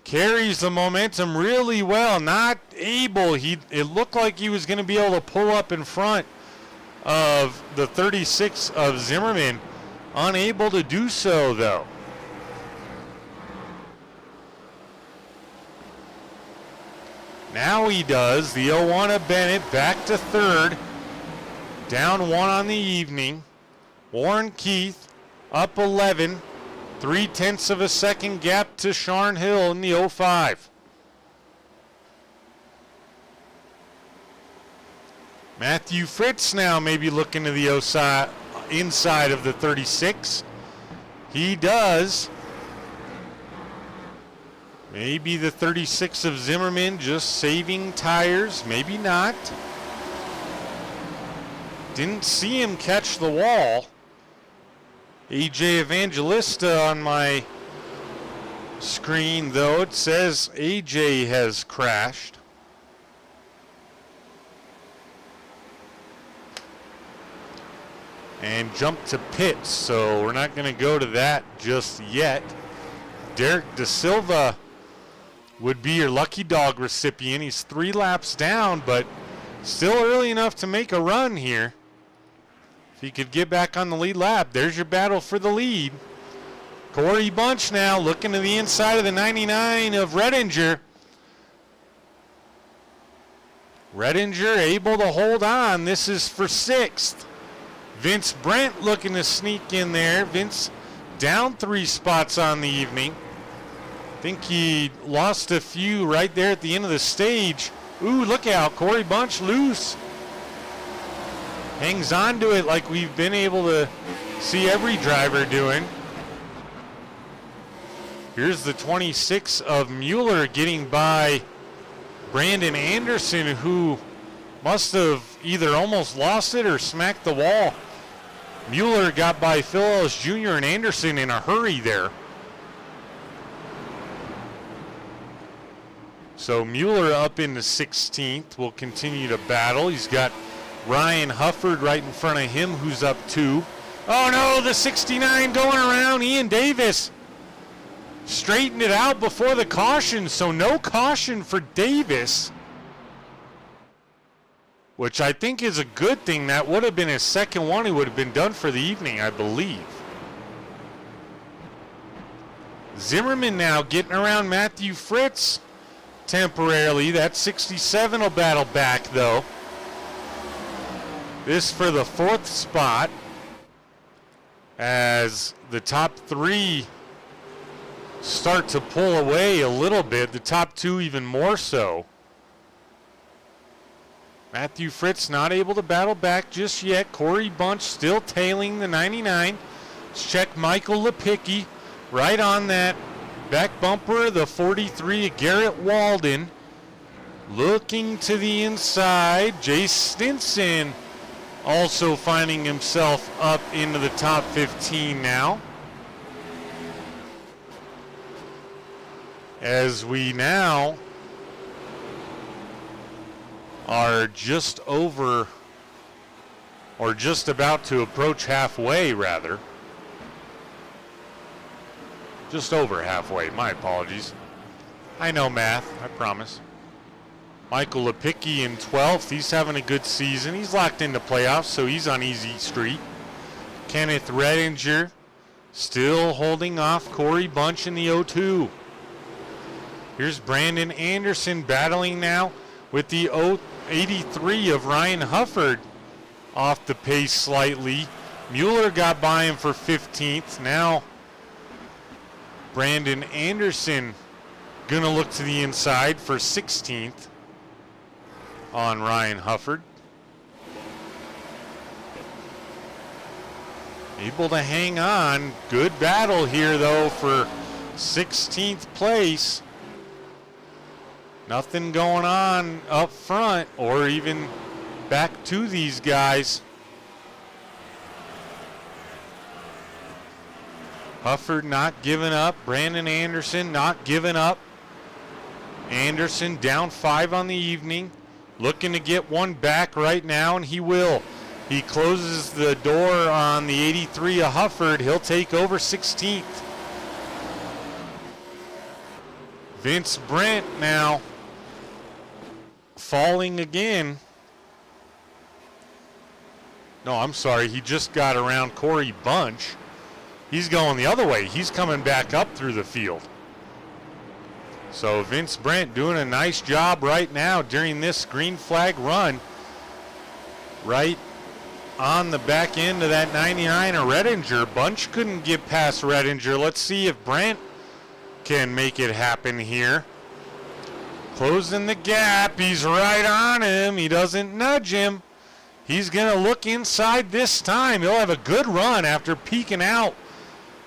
Carries the momentum really well. Not able. It looked like he was going to be able to pull up in front of the 36 of Zimmerman. Unable to do so, though. Now he does. The 01 of Bennett back to 3rd. Down 1 on the evening. Warren Keith up 11. 0.3 of a second gap to Sharn Hill in the 05. Matthew Fritz now maybe looking to the inside of the 36. He does. Maybe the 36 of Zimmerman just saving tires. Maybe not. Didn't see him catch the wall. AJ Evangelista on my screen, though, it says AJ has crashed. And jumped to pits, so we're not going to go to that just yet. Derek Da Silva would be your lucky dog recipient. He's 3 laps down, but still early enough to make a run here. If he could get back on the lead lap, there's your battle for the lead. Corey Bunch now looking to the inside of the 99 of Redinger. Redinger able to hold on. This is for 6th. Vince Brent looking to sneak in there. Vince down 3 spots on the evening. I think he lost a few right there at the end of the stage. Ooh, look out. Corey Bunch loose. Hangs on to it like we've been able to see every driver doing. Here's the 26 of Mueller getting by Brandon Anderson, who must have either almost lost it or smacked the wall. Mueller got by Phil Ellis Jr. and Anderson in a hurry there. So Mueller up into 16th, will continue to battle. He's got Ryan Hufford right in front of him, who's up 2. Oh no, the 69 going around. Ian Davis straightened it out before the caution, so no caution for Davis, which I think is a good thing. That would have been his second one. He would have been done for the evening, I believe. Zimmerman now getting around Matthew Fritz temporarily. That 67 will battle back, though. This for the 4th spot, as the top 3 start to pull away a little bit. The top 2 even more so. Matthew Fritz not able to battle back just yet. Corey Bunch still tailing the 99. Let's check Michael Lepicki right on that back bumper. The 43 of Garrett Walden looking to the inside. Jace Stinson also finding himself up into the top 15 now. As we now are just over, or just about to approach halfway, rather. Just over halfway, my apologies. I know math, I promise. Michael Lepicki in 12th, he's having a good season. He's locked into playoffs, so he's on easy street. Kenneth Redinger still holding off Corey Bunch in the 02. Here's Brandon Anderson battling now with the 83 of Ryan Hufford off the pace slightly. Mueller got by him for 15th. Now Brandon Anderson gonna look to the inside for 16th on Ryan Hufford. Able to hang on. Good battle here though for 16th place. Nothing going on up front or even back to these guys. Hufford not giving up. Brandon Anderson not giving up. Anderson down 5 on the evening. Looking to get one back right now, and he will. He closes the door on the 83 of Hufford. He'll take over 16th. Vince Brent now falling again. No, I'm sorry. He just got around Corey Bunch. He's going the other way. He's coming back up through the field. So Vince Brent doing a nice job right now during this green flag run. Right on the back end of that 99 of Redinger. Bunch couldn't get past Redinger. Let's see if Brent can make it happen here. Closing the gap. He's right on him. He doesn't nudge him. He's going to look inside this time. He'll have a good run after peeking out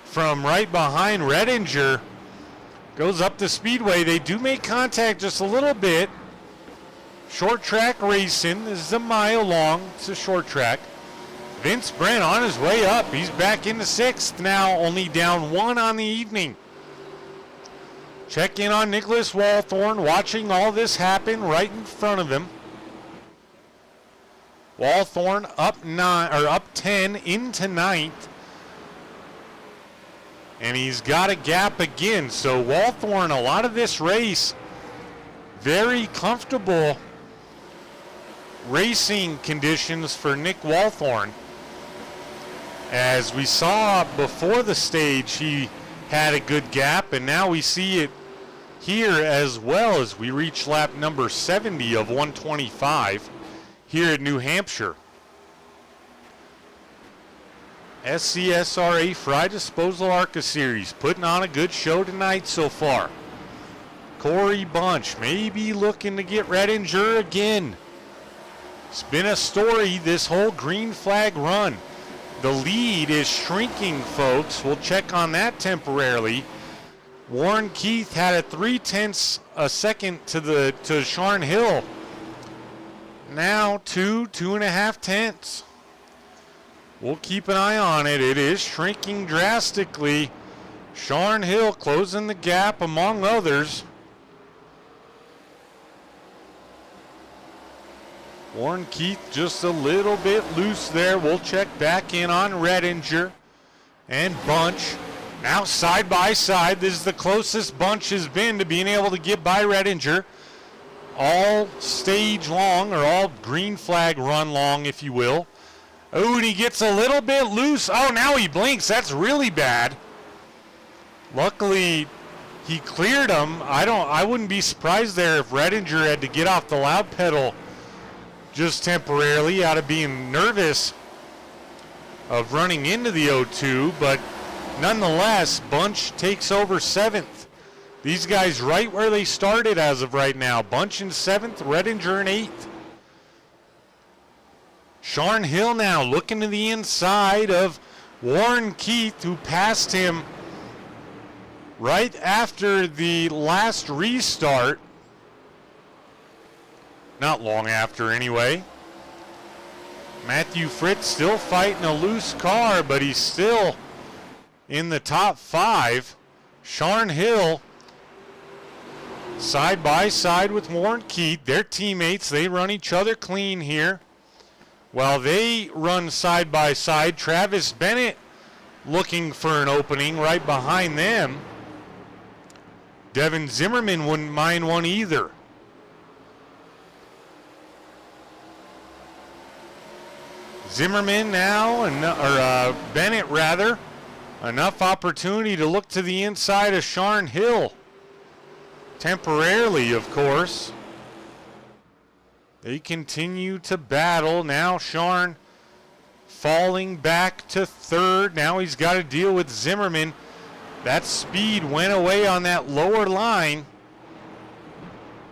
from right behind Redinger. Goes up the Speedway. They do make contact just a little bit. Short track racing. This is a mile long. It's a short track. Vince Brent on his way up. He's back into 6th now, only down 1 on the evening. Check in on Nicholas Walthorn, watching all this happen right in front of him. Walthorn up 10 into 9th. And he's got a gap again. So Walthorn, a lot of this race, very comfortable racing conditions for Nick Walthorn. As we saw before the stage, he had a good gap, and now we see it here as well as we reach lap number 70 of 125 here at New Hampshire. SCSRA Frye Disposal ARCA Series putting on a good show tonight so far. Corey Bunch maybe looking to get Redinger again. It's been a story this whole green flag run. The lead is shrinking, folks. We'll check on that temporarily. Warren Keith had a 0.3 a second to Sharn Hill. Now 2.5 tenths. We'll keep an eye on it. It is shrinking drastically. Sharn Hill closing the gap among others. Warren Keith just a little bit loose there. We'll check back in on Redinger and Bunch. Now side by side. This is the closest Bunch has been to being able to get by Redinger. All stage long, or all green flag run long, if you will. Oh, and he gets a little bit loose. Oh, now he blinks. That's really bad. Luckily, he cleared him. I wouldn't be surprised there if Redinger had to get off the loud pedal just temporarily out of being nervous of running into the O2, but nonetheless, Bunch takes over 7th. These guys right where they started as of right now. Bunch in 7th, Redinger in 8th. Sharn Hill now looking to the inside of Warren Keith, who passed him right after the last restart. Not long after, anyway. Matthew Fritz still fighting a loose car, but he's still in the top 5. Sharn Hill side by side with Warren Keith. Their teammates, they run each other clean here. While they run side by side, Travis Bennett looking for an opening right behind them. Devin Zimmerman wouldn't mind one either. Zimmerman now, or Bennett rather, enough opportunity to look to the inside of Sharn Hill. Temporarily, of course. They continue to battle. Now Sharn falling back to 3rd. Now he's got to deal with Zimmerman. That speed went away on that lower line.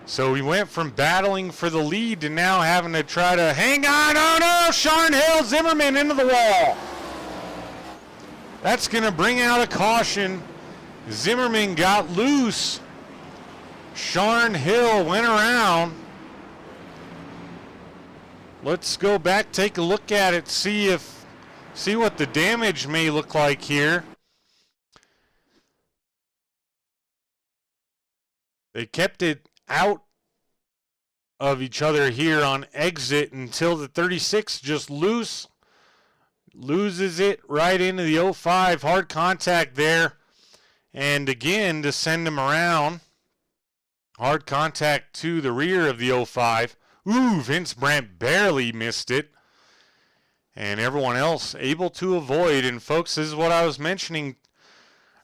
So he went from battling for the lead to now having to try to hang on. Oh no, Sharn Hill, Zimmerman into the wall. That's going to bring out a caution. Zimmerman got loose. Sharn Hill went around. Let's go back, take a look at it, see what the damage may look like here. They kept it out of each other here on exit until the 36 just loses it right into the 05. Hard contact there. And again, to send him around. Hard contact to the rear of the 05. Ooh, Vince Brandt barely missed it. And everyone else able to avoid. And folks, this is what I was mentioning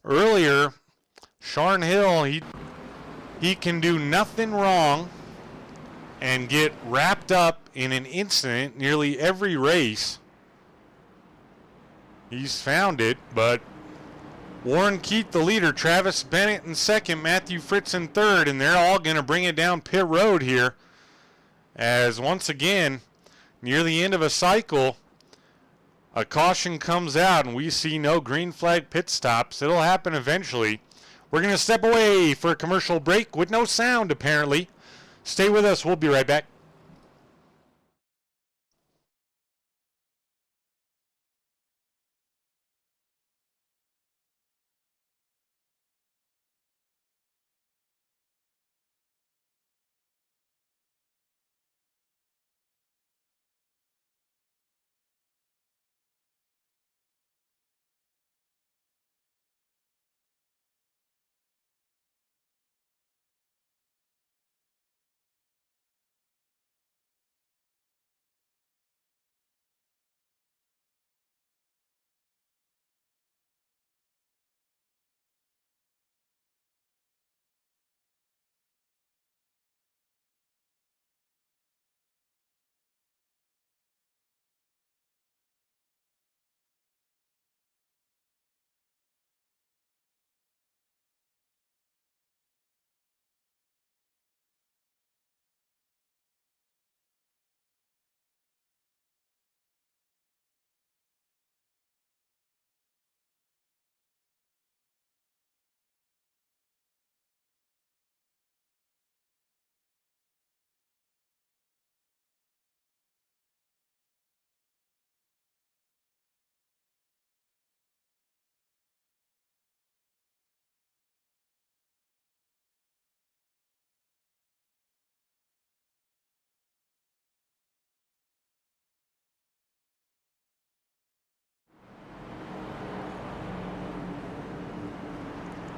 earlier. Sharn Hill, he can do nothing wrong and get wrapped up in an incident nearly every race. He's found it, but Warren Keith the leader, Travis Bennett in 2nd, Matthew Fritz in 3rd, and they're all going to bring it down pit road here. As once again, near the end of a cycle, a caution comes out and we see no green flag pit stops. It'll happen eventually. We're going to step away for a commercial break with no sound, apparently. Stay with us. We'll be right back.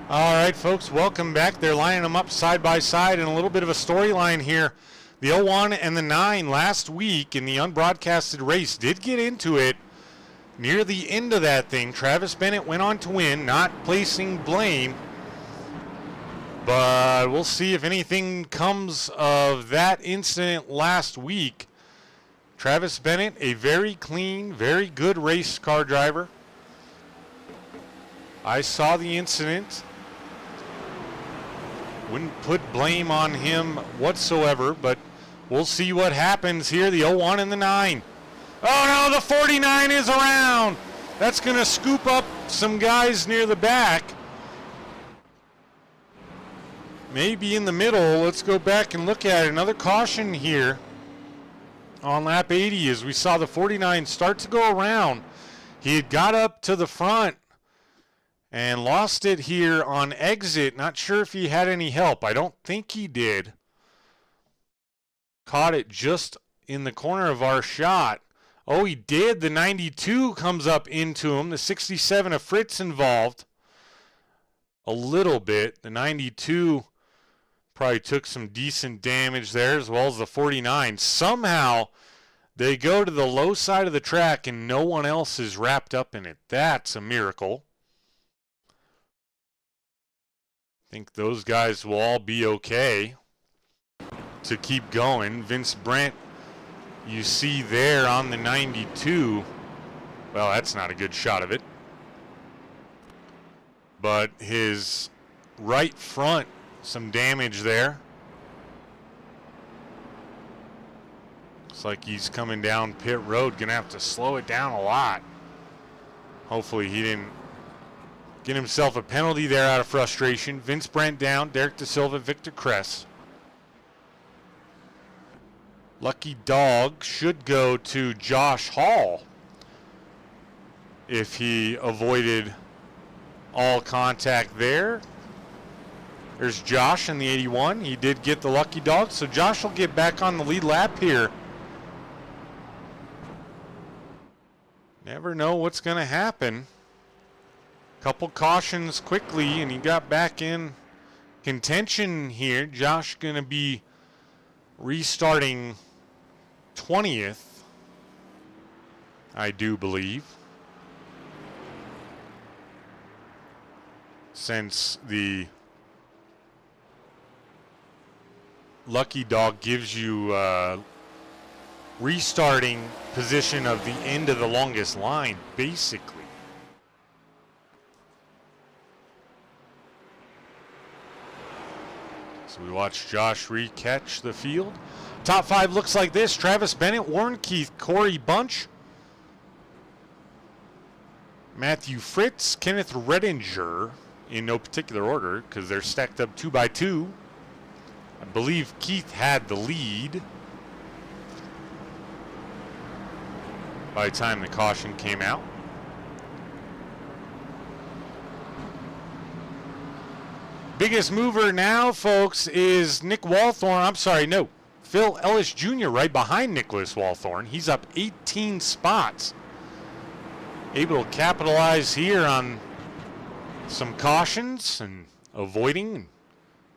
All right, folks, welcome back. They're lining them up side by side, and a little bit of a storyline here. The 01 and the 9 last week in the unbroadcasted race did get into it near the end of that thing. Travis Bennett went on to win, not placing blame. But we'll see if anything comes of that incident last week. Travis Bennett, a very clean, very good race car driver. I saw the incident. Wouldn't put blame on him whatsoever, but we'll see what happens here. The 01 and the 9. Oh no, the 49 is around. That's going to scoop up some guys near the back. Maybe in the middle. Let's go back and look at it. Another caution here on lap 80 as we saw the 49 start to go around. He had got up to the front and lost it here on exit. Not sure if he had any help. I don't think he did. Caught it just in the corner of our shot. Oh, he did. The 92 comes up into him. The 67 of Fritz involved a little bit. The 92 probably took some decent damage there, as well as the 49. Somehow they go to the low side of the track and no one else is wrapped up in it. That's a miracle. I think those guys will all be okay to keep going. Vince Brent, you see there on the 92. Well, that's not a good shot of it. But his right front, some damage there. Looks like he's coming down pit road. Gonna have to slow it down a lot. Hopefully he didn't get himself a penalty there out of frustration. Vince Brent down, Derek De Silva, Victor Kress. Lucky Dog should go to Josh Hall if he avoided all contact there. There's Josh in the 81. He did get the lucky dog, so Josh will get back on the lead lap here. Never know what's going to happen. Couple cautions quickly, and he got back in contention here. Josh going to be restarting 20th, I do believe, since the lucky dog gives you restarting position of the end of the longest line, basically. So we watch Josh re-catch the field. Top 5 looks like this. Travis Bennett, Warren Keith, Corey Bunch, Matthew Fritz, Kenneth Redinger, in no particular order because they're stacked up 2 by 2. I believe Keith had the lead by the time the caution came out. Biggest mover now, folks, is Nick Walthorn. I'm sorry, no, Phil Ellis Jr. right behind Nicholas Walthorn. He's up 18 spots. Able to capitalize here on some cautions and avoiding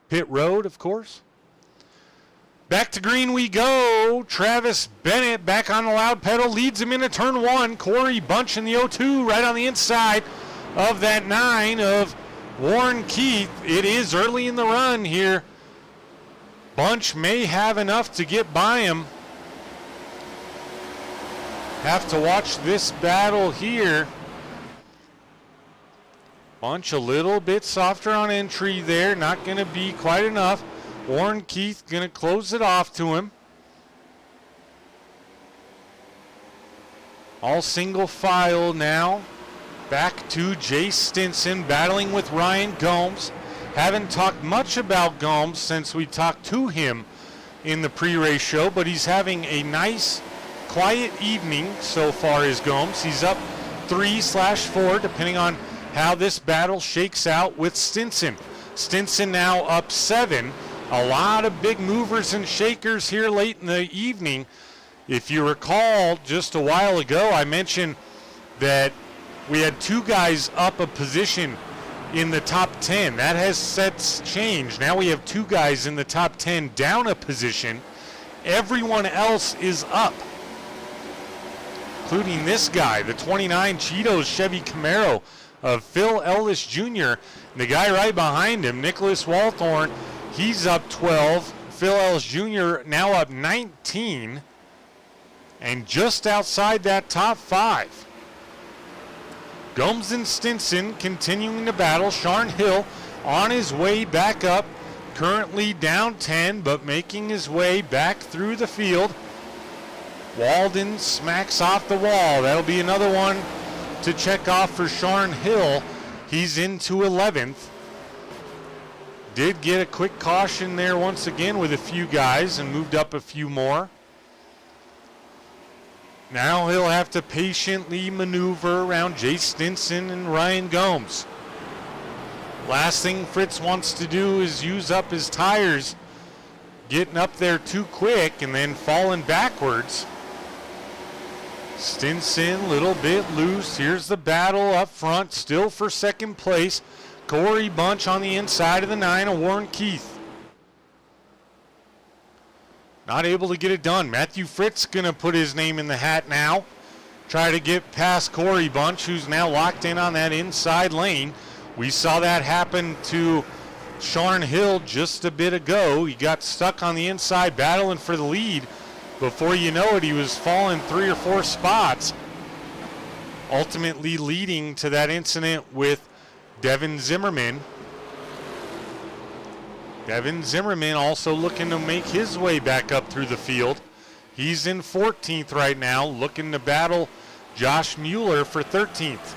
pit road, of course. Back to green we go. Travis Bennett back on the loud pedal, leads him into turn 1. Corey Bunch in the 02 right on the inside of that 9 of Warren Keith. It is early in the run here. Bunch may have enough to get by him. Have to watch this battle here. Bunch a little bit softer on entry there. Not going to be quite enough. Warren Keith going to close it off to him. All single file now. Back to Jay Stinson battling with Ryan Gomes. Haven't talked much about Gomes since we talked to him in the pre-race show, but he's having a nice, quiet evening so far as Gomes. He's up 3/4, depending on how this battle shakes out with Stinson. Stinson now up 7. A lot of big movers and shakers here late in the evening. If you recall, just a while ago, I mentioned that we had 2 guys up a position in the top 10. That has sets changed. Now we have 2 guys in the top 10 down a position. Everyone else is up, including this guy, the 29 Cheetos Chevy Camaro of Phil Ellis Jr. The guy right behind him, Nicholas Walthorn, he's up 12. Phil Ellis Jr. now up 19 and just outside that top 5. Gomes and Stinson continuing to battle. Sharn Hill on his way back up, currently down 10, but making his way back through the field. Walden smacks off the wall. That'll be another one to check off for Sharn Hill. He's into 11th. Did get a quick caution there once again with a few guys and moved up a few more. Now he'll have to patiently maneuver around Jay Stinson and Ryan Gomes. Last thing Fritz wants to do is use up his tires, getting up there too quick and then falling backwards. Stinson a little bit loose. Here's the battle up front, still for second place. Corey Bunch on the inside of the 9 of Warren Keith. Not able to get it done. Matthew Fritz gonna put his name in the hat now. Try to get past Corey Bunch, who's now locked in on that inside lane. We saw that happen to Sharn Hill just a bit ago. He got stuck on the inside battling for the lead. Before you know it, he was falling 3 or 4 spots, ultimately leading to that incident with Devin Zimmerman. Devin Zimmerman also looking to make his way back up through the field. He's in 14th right now, looking to battle Josh Mueller for 13th.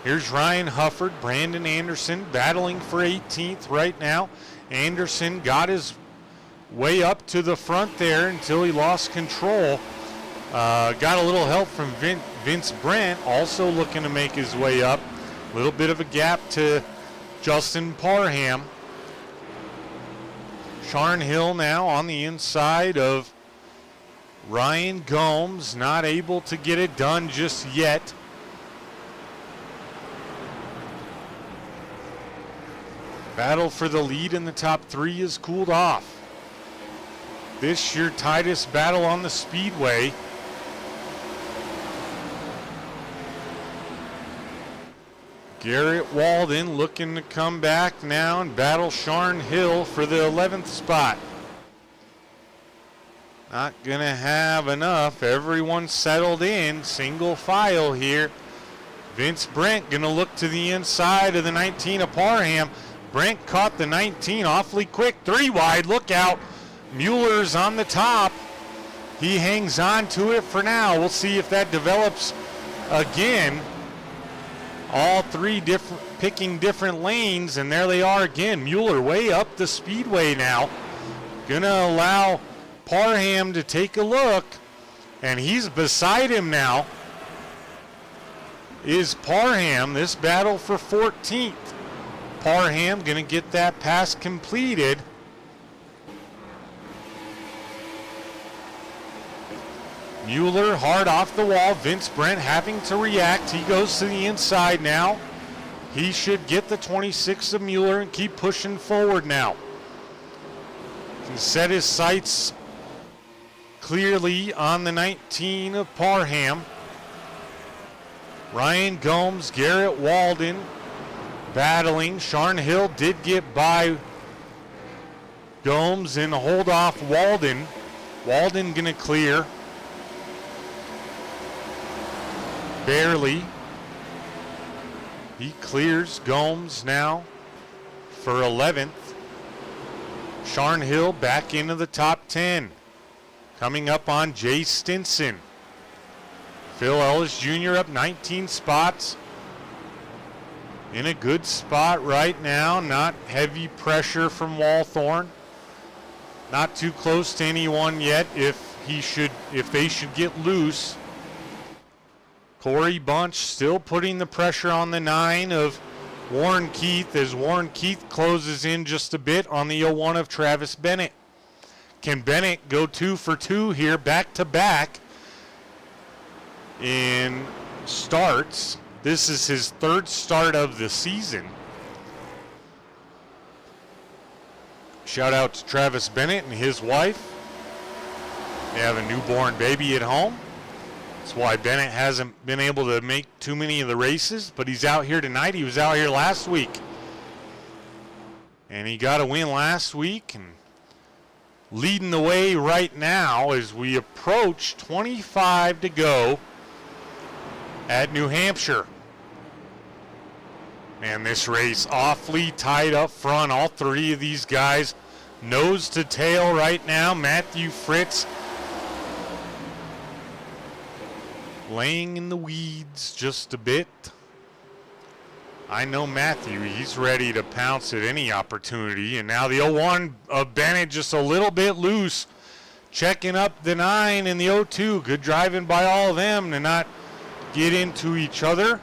Here's Ryan Hufford, Brandon Anderson battling for 18th right now. Anderson got his way up to the front there until he lost control. Got a little help from Vince Brent, also looking to make his way up. A little bit of a gap to Justin Parham. Sharn Hill now on the inside of Ryan Gomes, not able to get it done just yet. Battle for the lead in the top 3 is cooled off. This your tightest battle on the Speedway. Garrett Walden looking to come back now and battle Sharn Hill for the 11th spot. Not gonna have enough. Everyone settled in, single file here. Vince Brent gonna look to the inside of the 19 of Parham. Brent caught the 19 awfully quick, 3 wide, look out. Mueller's on the top. He hangs on to it for now. We'll see if that develops again. All 3 picking different lanes, and there they are again. Mueller way up the Speedway now. Gonna allow Parham to take a look, and he's beside him now. Is Parham, this battle for 14th. Parham gonna get that pass completed. Mueller hard off the wall. Vince Brent having to react. He goes to the inside now. He should get the 26 of Mueller and keep pushing forward now. Can set his sights clearly on the 19 of Parham. Ryan Gomes, Garrett Walden battling. Sharn Hill did get by Gomes and hold off Walden. Walden gonna clear. Barely. He clears Gomes now for 11th. Sharn Hill back into the top 10. Coming up on Jay Stinson. Phil Ellis Jr. up 19 spots. In a good spot right now. Not heavy pressure from Walthorn. Not too close to anyone yet if they should get loose. Corey Bunch still putting the pressure on the 9 of Warren Keith as Warren Keith closes in just a bit on the 01 of Travis Bennett. Can Bennett go 2 for 2 here back to back in starts? This is his third start of the season. Shout out to Travis Bennett and his wife. They have a newborn baby at home. That's why Bennett hasn't been able to make too many of the races, but he's out here tonight. He was out here last week. And he got a win last week and leading the way right now as we approach 25 to go at New Hampshire. And this race awfully tight up front. All three of these guys nose to tail right now. Matthew Fritz laying in the weeds just a bit. I know Matthew, he's ready to pounce at any opportunity. And now the 01 of Bennett just a little bit loose. Checking up the 9 and the 02. Good driving by all of them to not get into each other.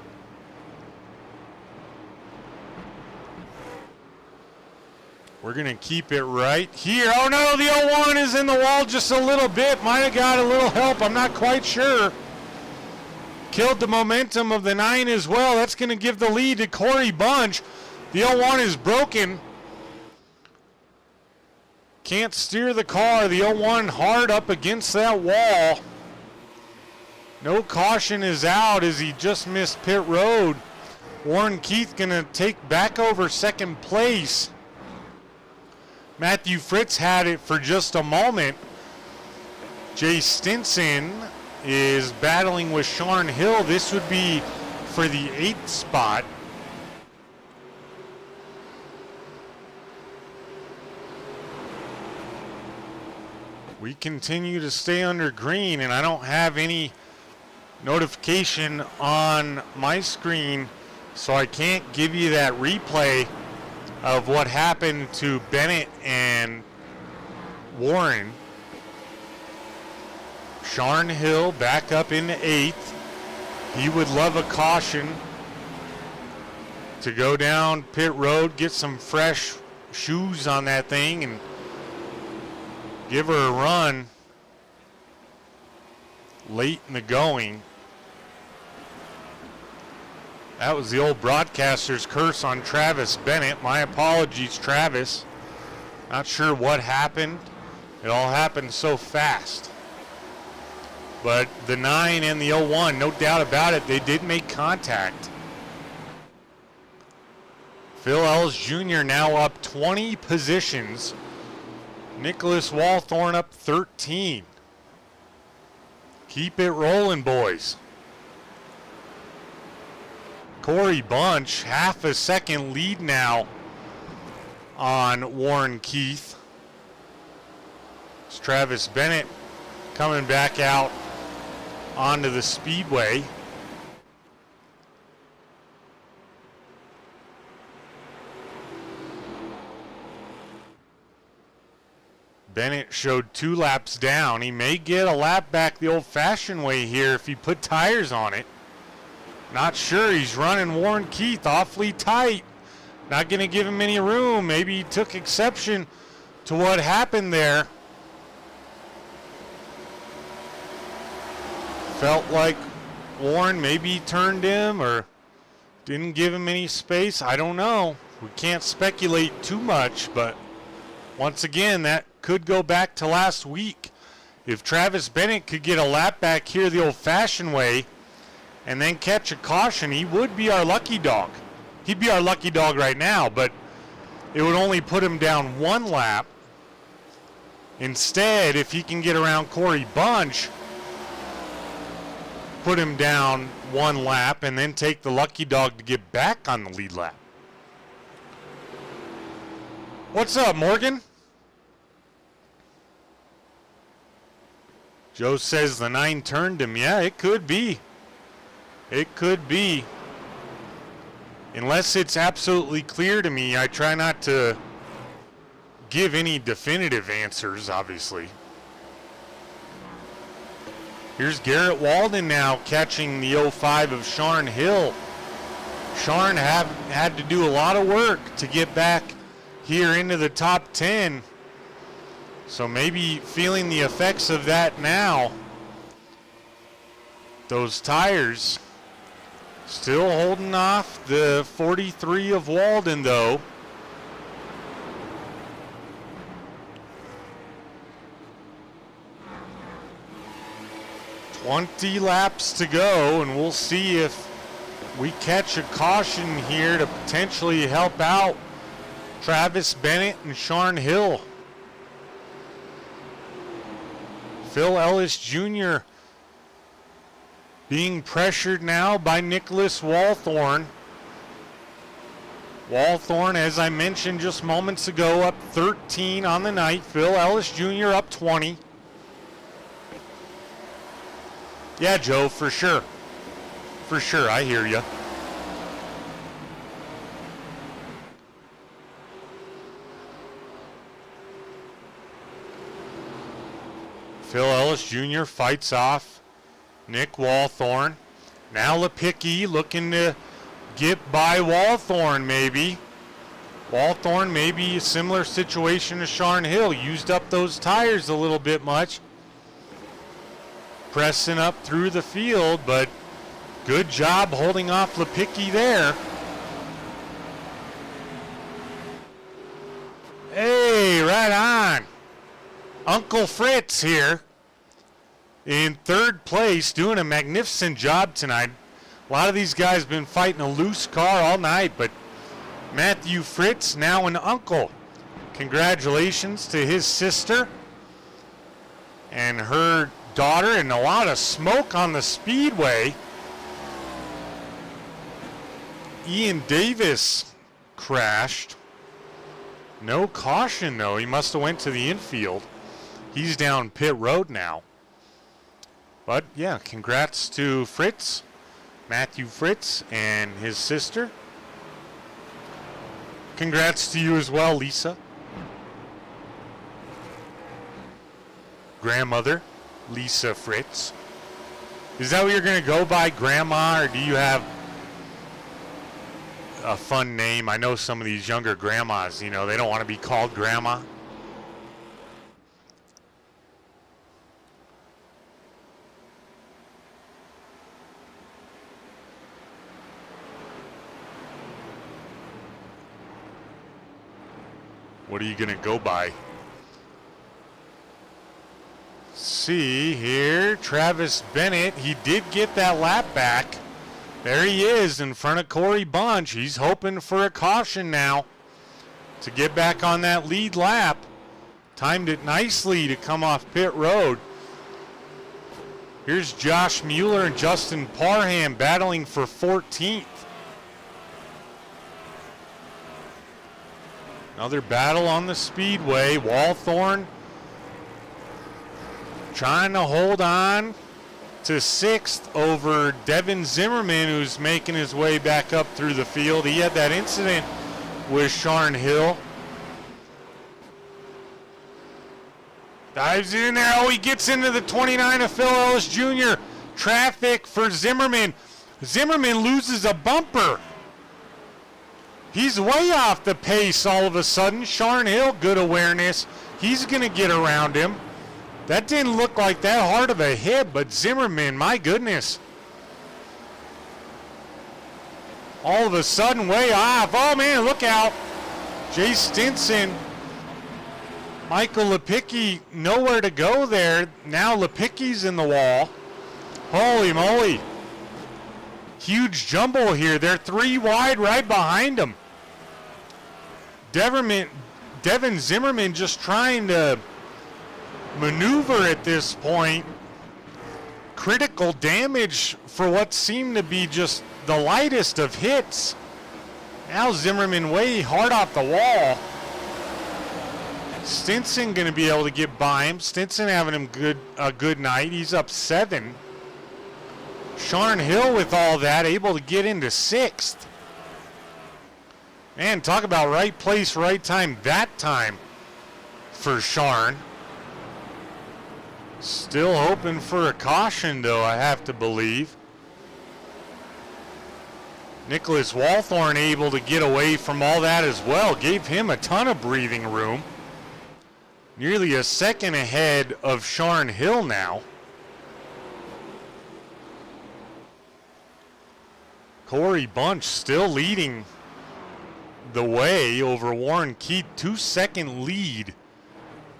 We're going to keep it right here. Oh no, the 01 is in the wall just a little bit. Might have got a little help, I'm not quite sure. Killed the momentum of the 9 as well. That's going to give the lead to Corey Bunch. The 01 is broken. Can't steer the car. The 01 hard up against that wall. No caution is out as he just missed pit road. Warren Keith going to take back over second place. Matthew Fritz had it for just a moment. Jay Stinson is battling with Sean Hill. This would be for the 8th spot. We continue to stay under green, and I don't have any notification on my screen, so I can't give you that replay of what happened to Bennett and Warren. Sean Hill back up into 8th. He would love a caution to go down pit road, get some fresh shoes on that thing and give her a run late in the going. That was the old broadcaster's curse on Travis Bennett. My apologies, Travis. Not sure what happened. It all happened so fast. But the 9 and the 01, no doubt about it, they did make contact. Phil Ellis Jr. now up 20 positions. Nicholas Walthorn up 13. Keep it rolling, boys. Corey Bunch, half a second lead now on Warren Keith. It's Travis Bennett coming back out onto the Speedway. Bennett showed 2 laps down. He may get a lap back the old-fashioned way here if he put tires on it. Not sure. He's running Warren Keith awfully tight. Not going to give him any room. Maybe he took exception to what happened there. Felt like Warren maybe turned him or didn't give him any space. I don't know. We can't speculate too much, but once again, that could go back to last week. If Travis Bennett could get a lap back here the old-fashioned way and then catch a caution, he would be our lucky dog. He'd be our lucky dog right now, but it would only put him down 1 lap. Instead, if he can get around Corey Bunch, put him down 1 lap and then take the lucky dog to get back on the lead lap. What's up, Morgan? Joe says the 9 turned him. Yeah, it could be. It could be. Unless it's absolutely clear to me, I try not to give any definitive answers, obviously. Here's Garrett Walden now catching the 05 of Sharn Hill. Sharn had to do a lot of work to get back here into the top 10. So maybe feeling the effects of that now. Those tires Still holding off the 43 of Walden, though. "20 laps to go, and we'll see if we catch a caution here to potentially help out Travis Bennett and Sean Hill." Phil Ellis Jr. being pressured now by Nicholas Walthorn. Walthorn, as I mentioned just moments ago, up 13 on the night. Phil Ellis Jr. up 20. Yeah, Joe, for sure. For sure, I hear you. Phil Ellis Jr. fights off Nick Walthorn. Now Lepicki looking to get by Walthorn, maybe. Walthorn maybe a similar situation to Sean Hill. Used up those tires a little bit much. Pressing up through the field, but good job holding off Lepicki there. Hey, right on. Uncle Fritz here in third place, doing a magnificent job tonight. A lot of these guys been fighting a loose car all night, but Matthew Fritz now an uncle. Congratulations to his sister and her daughter, and a lot of smoke on the Speedway. Ian Davis crashed. No caution though. He must have went to the infield. He's down pit road now. But yeah, congrats to Fritz, Matthew Fritz, and his sister. Congrats to you as well, Lisa. Grandmother, Lisa Fritz. Is that what you're going to go by, Grandma, or do you have a fun name? I know some of these younger grandmas, you know, they don't want to be called Grandma. What are you going to go by? See here, Travis Bennett, he did get that lap back. There he is in front of Corey Bunch. He's hoping for a caution now to get back on that lead lap. Timed it nicely to come off pit road. Here's Josh Mueller and Justin Parham battling for 14th. Another battle on the Speedway. Walthorn trying to hold on to 6th over Devin Zimmerman, who's making his way back up through the field. He had that incident with Sean Hill. Dives in there. Oh, he gets into the 29 of Phil Ellis Jr. Traffic for Zimmerman. Zimmerman loses a bumper. He's way off the pace all of a sudden. Sean Hill, good awareness. He's going to get around him. That didn't look like that hard of a hit, but Zimmerman, my goodness. All of a sudden, way off. Oh, man, look out. Jay Stinson. Michael Lepicki, nowhere to go there. Now Lepicki's in the wall. Holy moly. Huge jumble here. They're 3 wide right behind him. Devin Zimmerman just trying to maneuver at this point. Critical damage for what seemed to be just the lightest of hits. Now Zimmerman way hard off the wall. Stinson going to be able to get by him. Stinson having him a good night. He's up 7. Sean Hill with all that, able to get into 6th. Man, talk about right place, right time that time for Sean. Still hoping for a caution, though, I have to believe. Nicholas Walthorn able to get away from all that as well. Gave him a ton of breathing room. Nearly a second ahead of Sean Hill now. Corey Bunch still leading the way over Warren Keith. 2-second lead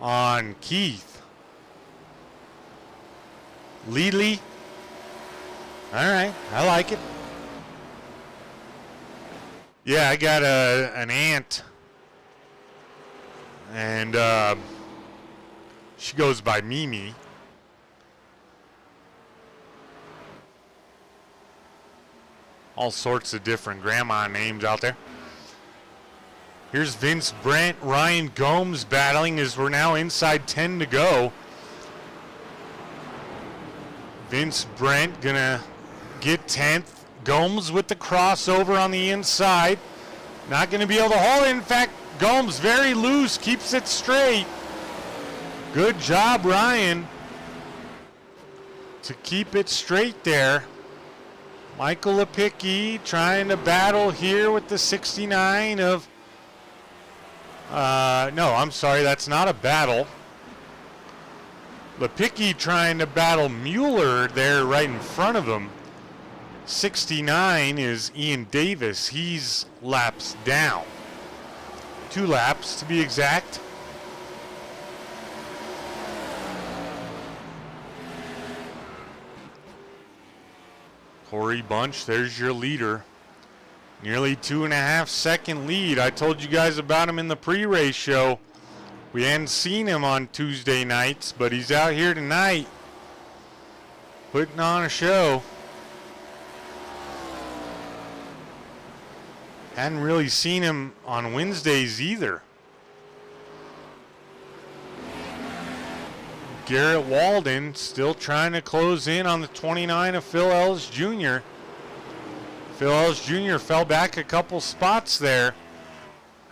on Keith. Leadley. All right, I like it. Yeah, I got an aunt, and she goes by Mimi. All sorts of different grandma names out there. Here's Vince Brent, Ryan Gomes battling as we're now inside 10 to go. Vince Brent gonna get 10th. Gomes with the crossover on the inside. Not gonna be able to haul it. In fact, Gomes very loose, keeps it straight. Good job, Ryan, to keep it straight there. Michael Lepicki trying to battle here with the 69 of, no, I'm sorry, that's not a battle. Lepicki trying to battle Mueller there right in front of him. 69 is Ian Davis. He's laps down. 2 laps to be exact. Corey Bunch, there's your leader. Nearly 2.5-second lead. I told you guys about him in the pre-race show. We hadn't seen him on Tuesday nights, but he's out here tonight putting on a show. Hadn't really seen him on Wednesdays either. Garrett Walden still trying to close in on the 29 of Phil Ellis Jr. Phil Ellis Jr. fell back a couple spots there.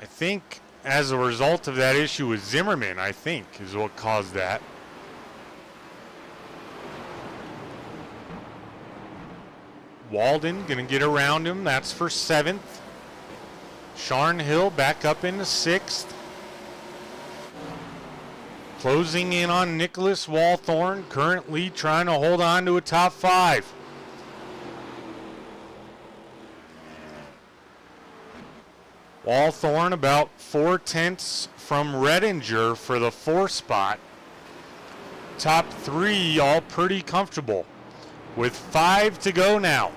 I think as a result of that issue with Zimmerman, I think, is what caused that. Walden gonna get around him. That's for 7th. Sharn Hill back up into 6th. Closing in on Nicholas Walthorn, currently trying to hold on to a top 5. Walthorn about 4/10 from Redinger for the 4th spot. Top 3 all pretty comfortable with 5 to go now.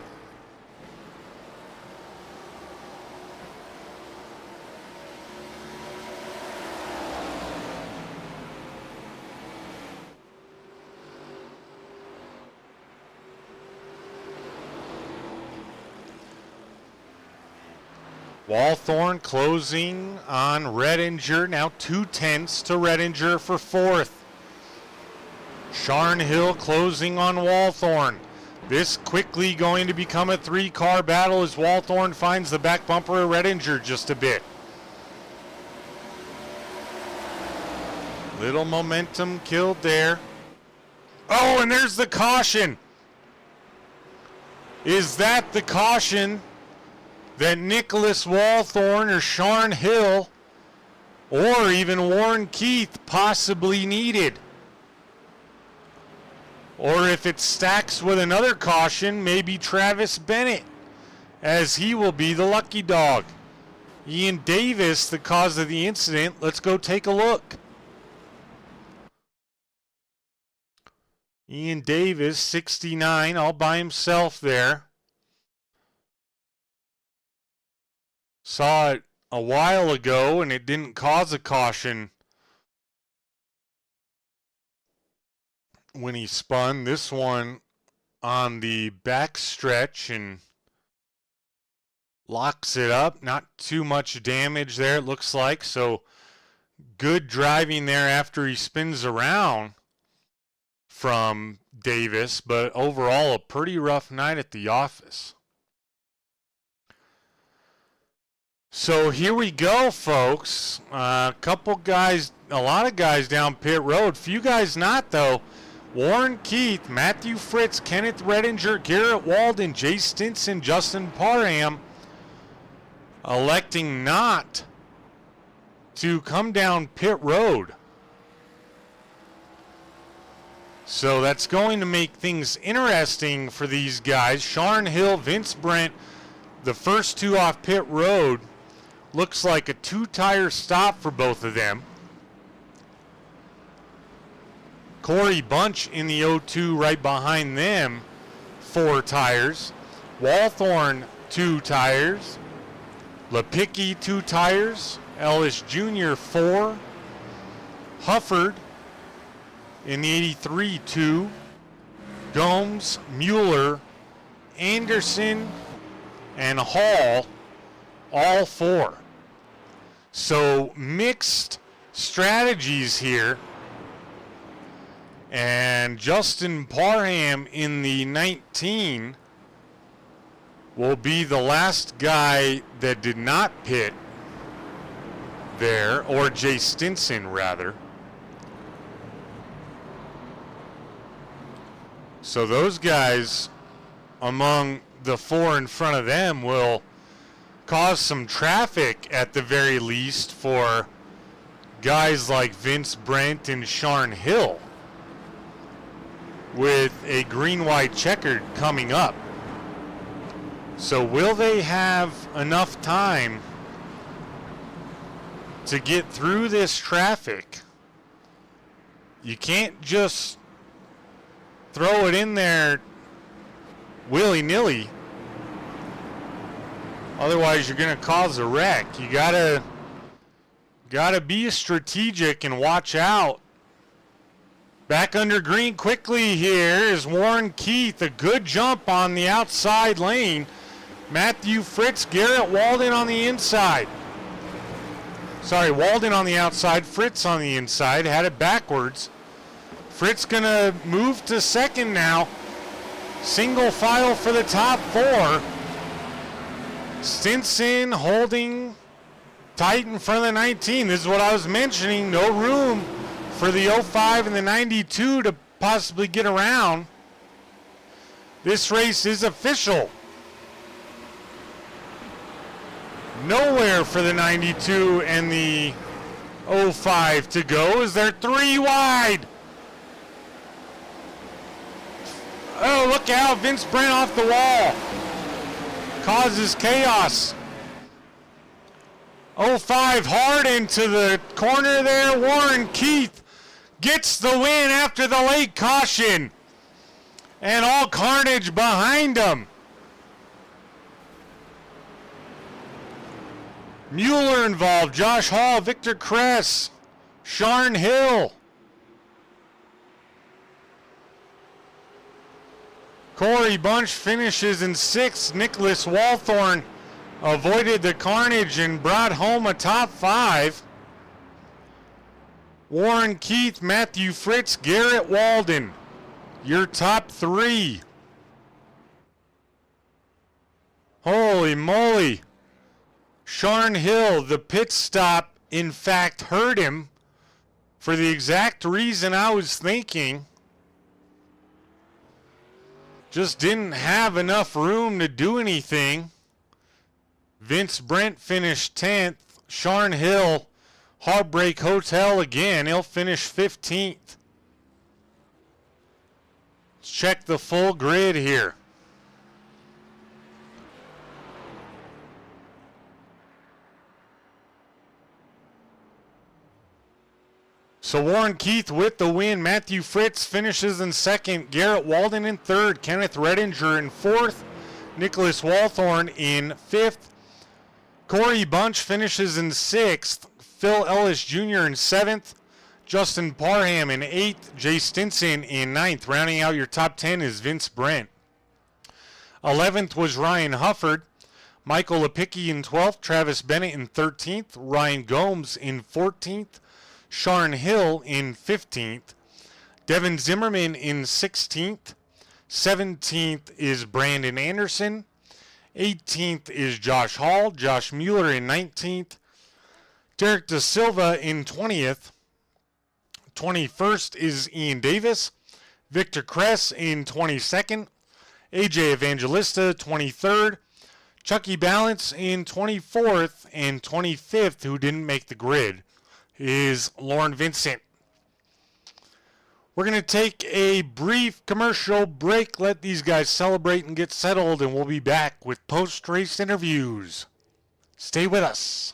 Walthorn closing on Redinger, now 2/10 to Redinger for 4th. Sharn Hill closing on Walthorn. This quickly going to become a 3-car battle as Walthorn finds the back bumper of Redinger just a bit. Little momentum killed there. Oh, and there's the caution. Is that the caution that Nicholas Walthorn or Sharn Hill or even Warren Keith possibly needed? Or if it stacks with another caution, maybe Travis Bennett, as he will be the lucky dog. Ian Davis, the cause of the incident. Let's go take a look. Ian Davis, 69, all by himself there. Saw it a while ago and it didn't cause a caution when he spun. This one on the back stretch and locks it up. Not too much damage there, it looks like. So good driving there after he spins around from Davis, but overall a pretty rough night at the office. So here we go, folks. A lot of guys down pit road. Few guys not, though. Warren Keith, Matthew Fritz, Kenneth Redinger, Garrett Walden, Jay Stinson, Justin Parham electing not to come down pit road. So that's going to make things interesting for these guys. Sharn Hill, Vince Brent, The first two off pit road looks like a 2-tire stop for both of them. Corey Bunch in the 0-2 right behind them, 4 tires. Walthorn, 2 tires. Lepicki, 2 tires. Ellis Jr., 4. Hufford in the 83, 2. Gomes, Mueller, Anderson, and Hall, all 4. So mixed strategies here. And Justin Parham in the 19 will be the last guy that did not pit there, or Jay Stinson rather. So those guys, among the 4 in front of them, will cause some traffic at the very least for guys like Vince Brent and Sharn Hill, with a green-white checkered coming up. So will they have enough time to get through this traffic? You can't just throw it in there willy-nilly. Otherwise you're going to cause a wreck. You gotta be strategic and watch out. Back under green quickly here is Warren Keith. A good jump on the outside lane. Matthew Fritz, Garrett Walden on the inside. Sorry, Walden on the outside, Fritz on the inside. Had it backwards. Fritz gonna move to second now. Single file for the top 4. Stinson holding tight in front of the 19. This is what I was mentioning. No room for the 05 and the 92 to possibly get around. This race is official. Nowhere for the 92 and the 05 to go as they're 3 wide. Oh, look out, Vince Brent off the wall. Causes chaos. 05 hard into the corner there. Warren Keith gets the win after the late caution. And all carnage behind him. Mueller involved, Josh Hall, Victor Kress, Sharn Hill. Corey Bunch finishes in 6th. Nicholas Walthorn avoided the carnage and brought home a top 5. Warren Keith, Matthew Fritz, Garrett Walden, your top 3. Holy moly. Sharn Hill, the pit stop, in fact, hurt him for the exact reason I was thinking. Just didn't have enough room to do anything. Vince Brent finished 10th. Sharn Hill, Heartbreak Hotel again. He'll finish 15th. Let's check the full grid here. So Warren Keith with the win. Matthew Fritz finishes in 2nd. Garrett Walden in 3rd. Kenneth Redinger in 4th. Nicholas Walthorn in 5th. Corey Bunch finishes in 6th. Phil Ellis Jr. in 7th. Justin Parham in 8th. Jay Stinson in 9th. Rounding out your top 10 is Vince Brent. 11th was Ryan Hufford. Michael Lepicki in 12th. Travis Bennett in 13th. Ryan Gomes in 14th. Sharn Hill in 15th. Devin Zimmerman in 16th. 17th is Brandon Anderson. 18th is Josh Hall. Josh Mueller in 19th. Derek Da Silva in 20th. 21st is Ian Davis. Victor Kress in 22nd. AJ Evangelista 23rd. Chucky Balance in 24th. And 25th, who didn't make the grid, is Lauren Vincent. We're going to take a brief commercial break, let these guys celebrate and get settled, and we'll be back with post-race interviews. Stay with us.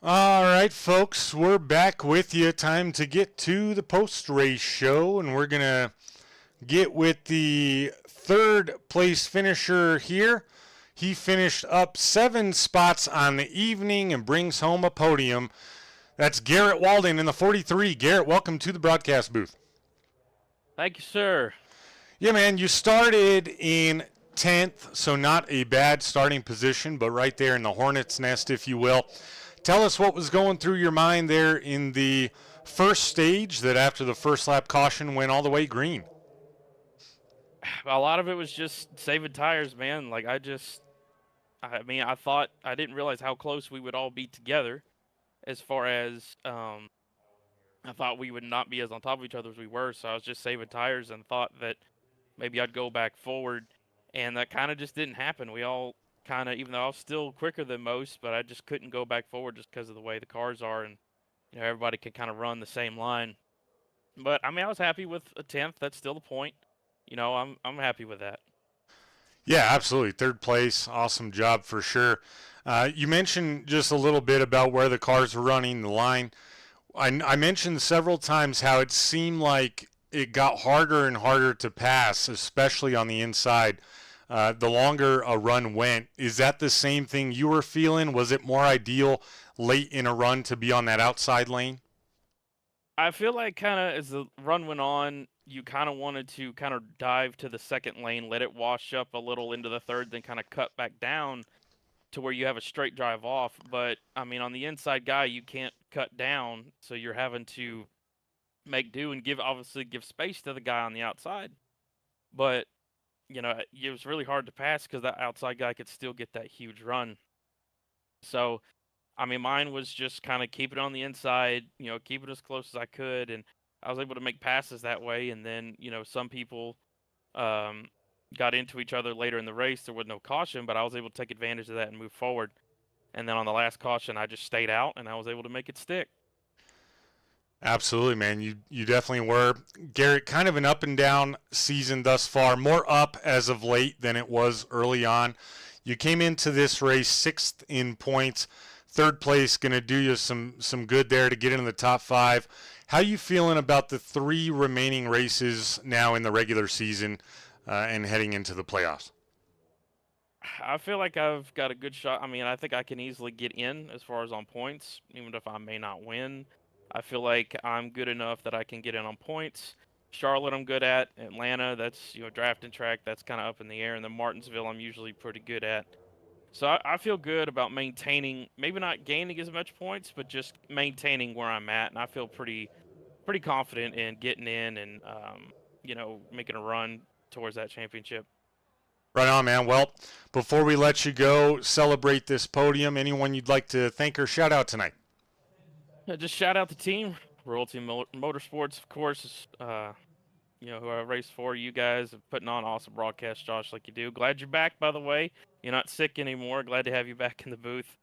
All right, folks, we're back with you. Time to get to the post-race show, and we're going to get with the third place finisher here. He finished up 7 spots on the evening and brings home a podium. That's Garrett Walden in the 43. Garrett, welcome to the broadcast booth. Thank you, sir. Yeah, man, you started in 10th, so not a bad starting position, but right there in the hornet's nest, if you will. Tell us what was going through your mind there in the first stage that after the first lap caution went all the way green. A lot of it was just saving tires, man. Like, I didn't realize how close we would all be together as far as, I thought we would not be as on top of each other as we were. So I was just saving tires and thought that maybe I'd go back forward. And that kind of just didn't happen. We all kind of, even though I was still quicker than most, but I just couldn't go back forward just because of the way the cars are. And, everybody can kind of run the same line. But, I was happy with a 10th. That's still the point. I'm happy with that. Yeah, absolutely. Third place, awesome job for sure. You mentioned just a little bit about where the cars were running, the line. I mentioned several times how it seemed like it got harder and harder to pass, especially on the inside. The longer a run went, is that the same thing you were feeling? Was it more ideal late in a run to be on that outside lane? I feel like kind of as the run went on, you kind of wanted to kind of dive to the second lane, let it wash up a little into the third, then kind of cut back down to where you have a straight drive off. But, on the inside guy, you can't cut down, so you're having to make do and obviously give space to the guy on the outside. But, it was really hard to pass because that outside guy could still get that huge run. So, mine was just kind of keep it on the inside, keep it as close as I could, and I was able to make passes that way. And then, some people um, got into each other later in the race. There was no caution, but I was able to take advantage of that and move forward. And then on the last caution, I just stayed out, and I was able to make it stick. Absolutely, man. You definitely were. Garrett, kind of an up and down season thus far, more up as of late than it was early on. You came into this race 6th in points. 3rd place going to do you some good there to get into the top 5. How you feeling about the 3 remaining races now in the regular season and heading into the playoffs? I feel like I've got a good shot. I mean, I think I can easily get in as far as on points, even if I may not win. I feel like I'm good enough that I can get in on points. Charlotte, I'm good at. Atlanta, that's draft and track. That's kind of up in the air. And then Martinsville, I'm usually pretty good at. So I feel good about maintaining, maybe not gaining as much points, but just maintaining where I'm at. And I feel pretty confident in getting in and making a run towards that championship. Right on, man. Well, before we let you go, celebrate this podium. Anyone you'd like to thank or shout out tonight? Just shout out the team, Royalty Motorsports, of course. Who I race for. You guys are putting on awesome broadcast, Josh, like you do. Glad you're back, by the way. You're not sick anymore. Glad to have you back in the booth.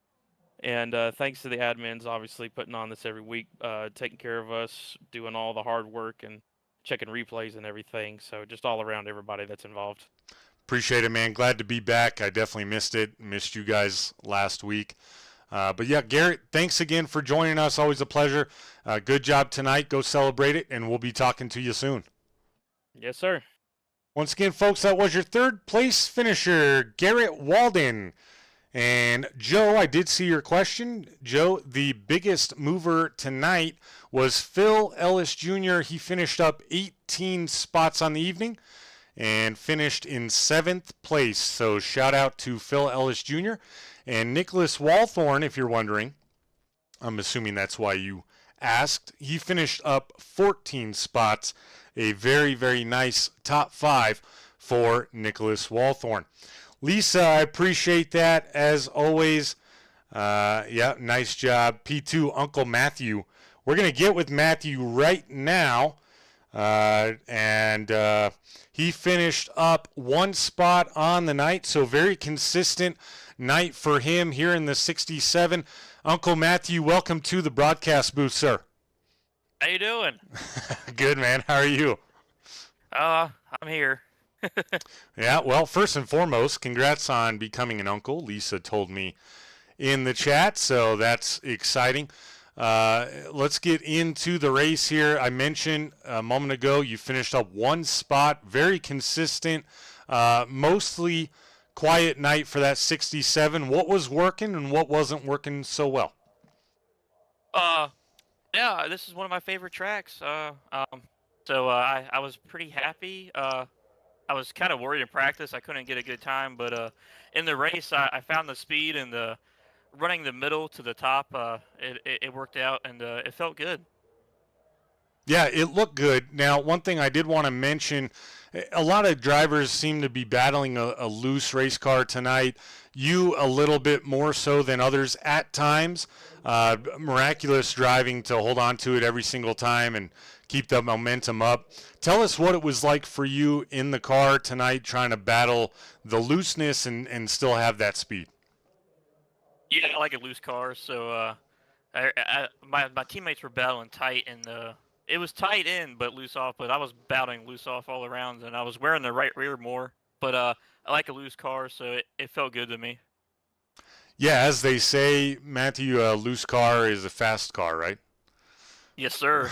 And thanks to the admins, obviously, putting on this every week, taking care of us, doing all the hard work, and checking replays and everything. So just all around everybody that's involved. Appreciate it, man. Glad to be back. I definitely missed it. Missed you guys last week. But yeah, Garrett, thanks again for joining us. Always a pleasure. Good job tonight. Go celebrate it, and we'll be talking to you soon. Yes, sir. Once again, folks, that was your 3rd place finisher, Garrett Walden. And Joe, I did see your question. Joe, the biggest mover tonight was Phil Ellis Jr. He finished up 18 spots on the evening and finished in 7th place. So shout out to Phil Ellis Jr. And Nicholas Walthorn, if you're wondering. I'm assuming that's why you asked. He finished up 14 spots. A very, very nice top 5 for Nicholas Walthorn. Lisa, I appreciate that as always. Yeah, nice job. P2, Uncle Matthew. We're going to get with Matthew right now. And he finished up 1 spot on the night, so very consistent night for him here in the 67. Uncle Matthew, welcome to the broadcast booth, sir. How you doing? Good, man. How are you? I'm here. Yeah, well, first and foremost, congrats on becoming an uncle. Lisa told me in the chat, so that's exciting. Let's get into the race here. I mentioned a moment ago you finished up 1 spot, very consistent, mostly quiet night for that 67. What was working and what wasn't working so well? Yeah, this is one of my favorite tracks. So I was pretty happy. I was kind of worried in practice I couldn't get a good time, but in the race I found the speed and the running the middle to the top. It worked out and it felt good. Yeah, it looked good. Now, one thing I did want to mention, a lot of drivers seem to be battling a loose race car tonight. You a little bit more so than others at times. Miraculous driving to hold on to it every single time and keep the momentum up. Tell us what it was like for you in the car tonight trying to battle the looseness and still have that speed. Yeah, I like a loose car, so my teammates were battling tight, and it was tight in but loose off. But I was battling loose off all around, and I was wearing the right rear more. But I like a loose car, so it felt good to me. Yeah, as they say, Matthew, a loose car is a fast car, right? Yes, sir.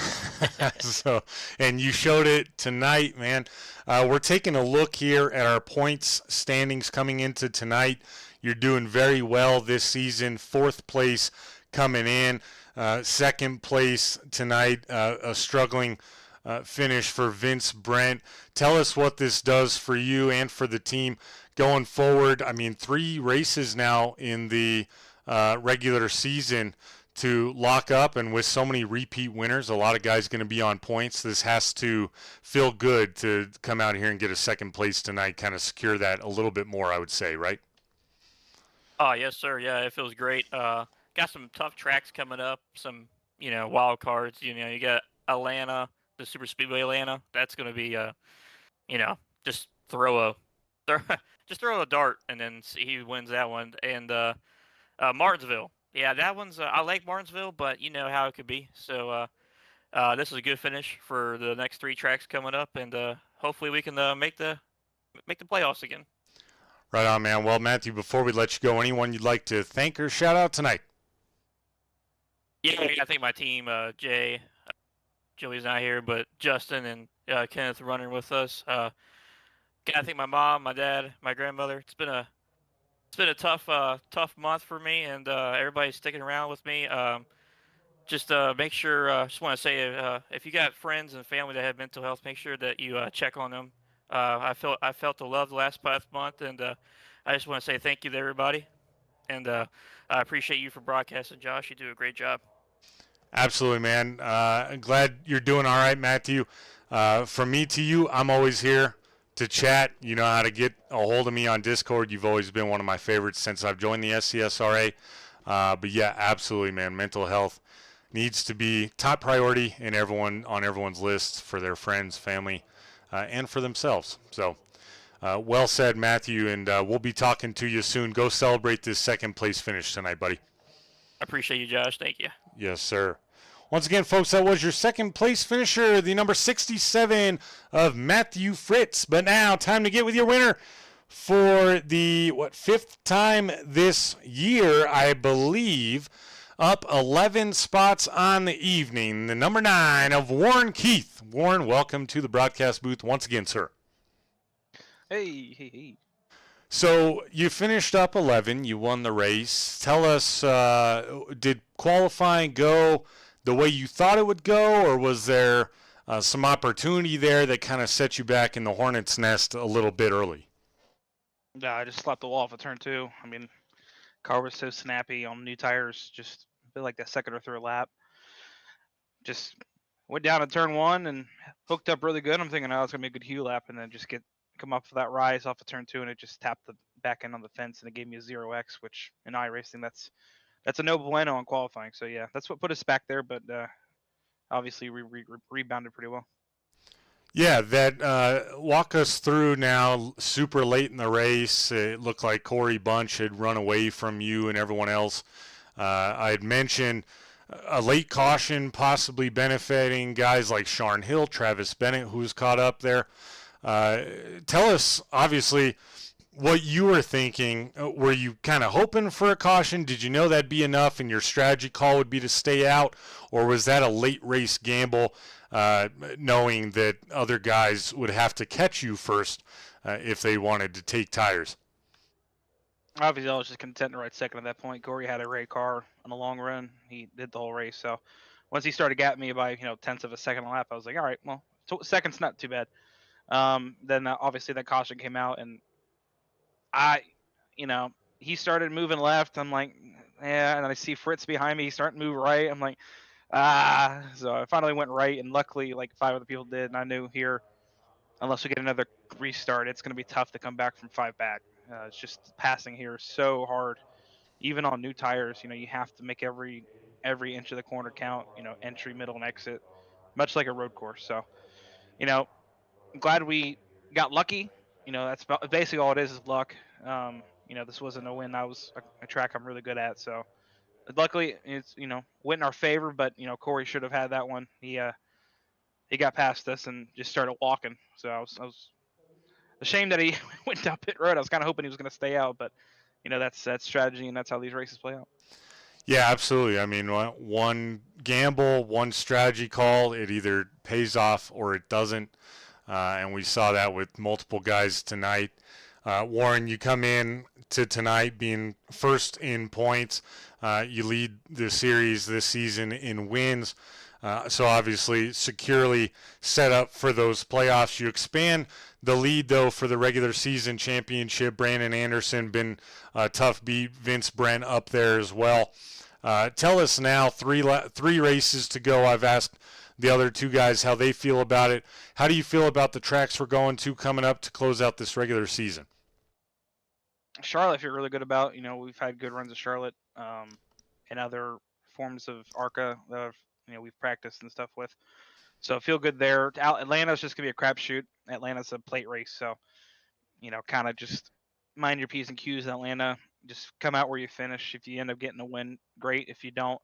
So, and you showed it tonight, man. We're taking a look here at our points standings coming into tonight. You're doing very well this season. 4th place coming in. 2nd place tonight. A struggling finish for Vince Brent. Tell us what this does for you and for the team going forward. I mean, 3 races now in the regular season to lock up, and with so many repeat winners, a lot of guys going to be on points. This has to feel good to come out here and get a 2nd place tonight, kind of secure that a little bit more, I would say, right? Oh, yes, sir. Yeah, it feels great. Got some tough tracks coming up, some, wild cards. You got Atlanta, the Super Speedway Atlanta. That's going to be, just throw a dart and then see who wins that one. And Martinsville. Yeah, that one's, I like Martinsville, but you know how it could be. So this is a good finish for the next 3 tracks coming up, and hopefully we can make the playoffs again. Right on, man. Well, Matthew, before we let you go, anyone you'd like to thank or shout out tonight? Yeah, I think my team, Jay, Joey's not here, but Justin and Kenneth running with us. I think my mom, my dad, my grandmother. It's been a tough month for me, and everybody's sticking around with me. Just make sure. Just want to say, if you got friends and family that have mental health, make sure that you check on them. I felt the love the last past month, and I just want to say thank you to everybody, and I appreciate you for broadcasting, Josh. You do a great job. Absolutely, man. I'm glad you're doing all right, Matthew. From me to you, I'm always here to chat. You know how to get a hold of me on Discord. You've always been one of my favorites since I've joined the SCSRA. But yeah, absolutely, man. Mental health needs to be top priority on everyone's list for their friends, family, and for themselves. So, well said, Matthew, and we'll be talking to you soon. Go celebrate this second place finish tonight, buddy. I appreciate you, Josh. Thank you. Yes, sir. Once again, folks, that was your second place finisher, the number 67 of Matthew Fritz. But now, time to get with your winner for the, fifth time this year, I believe. Up 11 spots on the evening, the number 9 of Warren Keith. Warren, welcome to the broadcast booth once again, sir. Hey. So you finished up 11. You won the race. Tell us, did qualifying go the way you thought it would go, or was there some opportunity there that kind of set you back in the hornet's nest a little bit early? Yeah, I just slapped the wall off of turn 2. I mean, car was so snappy on new tires, just feel like that second or third lap. Just went down to turn 1 and hooked up really good. I'm thinking, oh, it's gonna be a good Hugh lap, and then just come up for that rise off of turn 2, and it just tapped the back end on the fence, and it gave me a 0x, which in iRacing that's a no bueno on qualifying. So yeah, that's what put us back there, but obviously we rebounded pretty well. Yeah, that walk us through now. Super late in the race, it looked like Corey Bunch had run away from you and everyone else. I had mentioned a late caution possibly benefiting guys like Sharn Hill, Travis Bennett, who's caught up there. Tell us, obviously, what you were thinking. Were you kind of hoping for a caution? Did you know that'd be enough and your strategy call would be to stay out? Or was that a late race gamble, knowing that other guys would have to catch you first if they wanted to take tires? Obviously, I was just content to ride second at that point. Corey had a great car on the long run. He did the whole race. So once he started gapping me by tenths of a second a lap, I was like, all right, well, second's not too bad. Then obviously that caution came out, and he started moving left. I'm like, yeah, and I see Fritz behind me. He's starting to move right. I'm like, So I finally went right, and luckily, like 5 other people did, and I knew here, unless we get another restart, it's going to be tough to come back from 5 back. It's just passing here is so hard, even on new tires. You have to make every inch of the corner count. Entry, middle, and exit, much like a road course. So, I'm glad we got lucky. That's basically all it is luck. This wasn't a win. That was a track I'm really good at. So, luckily, it's went in our favor. But Corey should have had that one. He got past us and just started walking. So I was ashamed that he went down pit road. I was kind of hoping he was going to stay out, but that's strategy, and that's how these races play out. Yeah, absolutely. I mean, one gamble, one strategy call, it either pays off or it doesn't. And we saw that with multiple guys tonight. Warren, you come in to tonight being first in points. You lead the series this season in wins. So obviously securely set up for those playoffs. You expand the lead, though, for the regular season championship. Brandon Anderson been a tough beat. Vince Brent up there as well. Tell us now, three races to go. I've asked the other 2 guys how they feel about it. How do you feel about the tracks we're going to coming up to close out this regular season? Charlotte, I feel really good about. We've had good runs at Charlotte and other forms of ARCA that we've practiced and stuff with. So I feel good there. Atlanta's just going to be a crapshoot. Atlanta's a plate race. So, kind of just mind your P's and Q's in Atlanta. Just come out where you finish. If you end up getting a win, great. If you don't,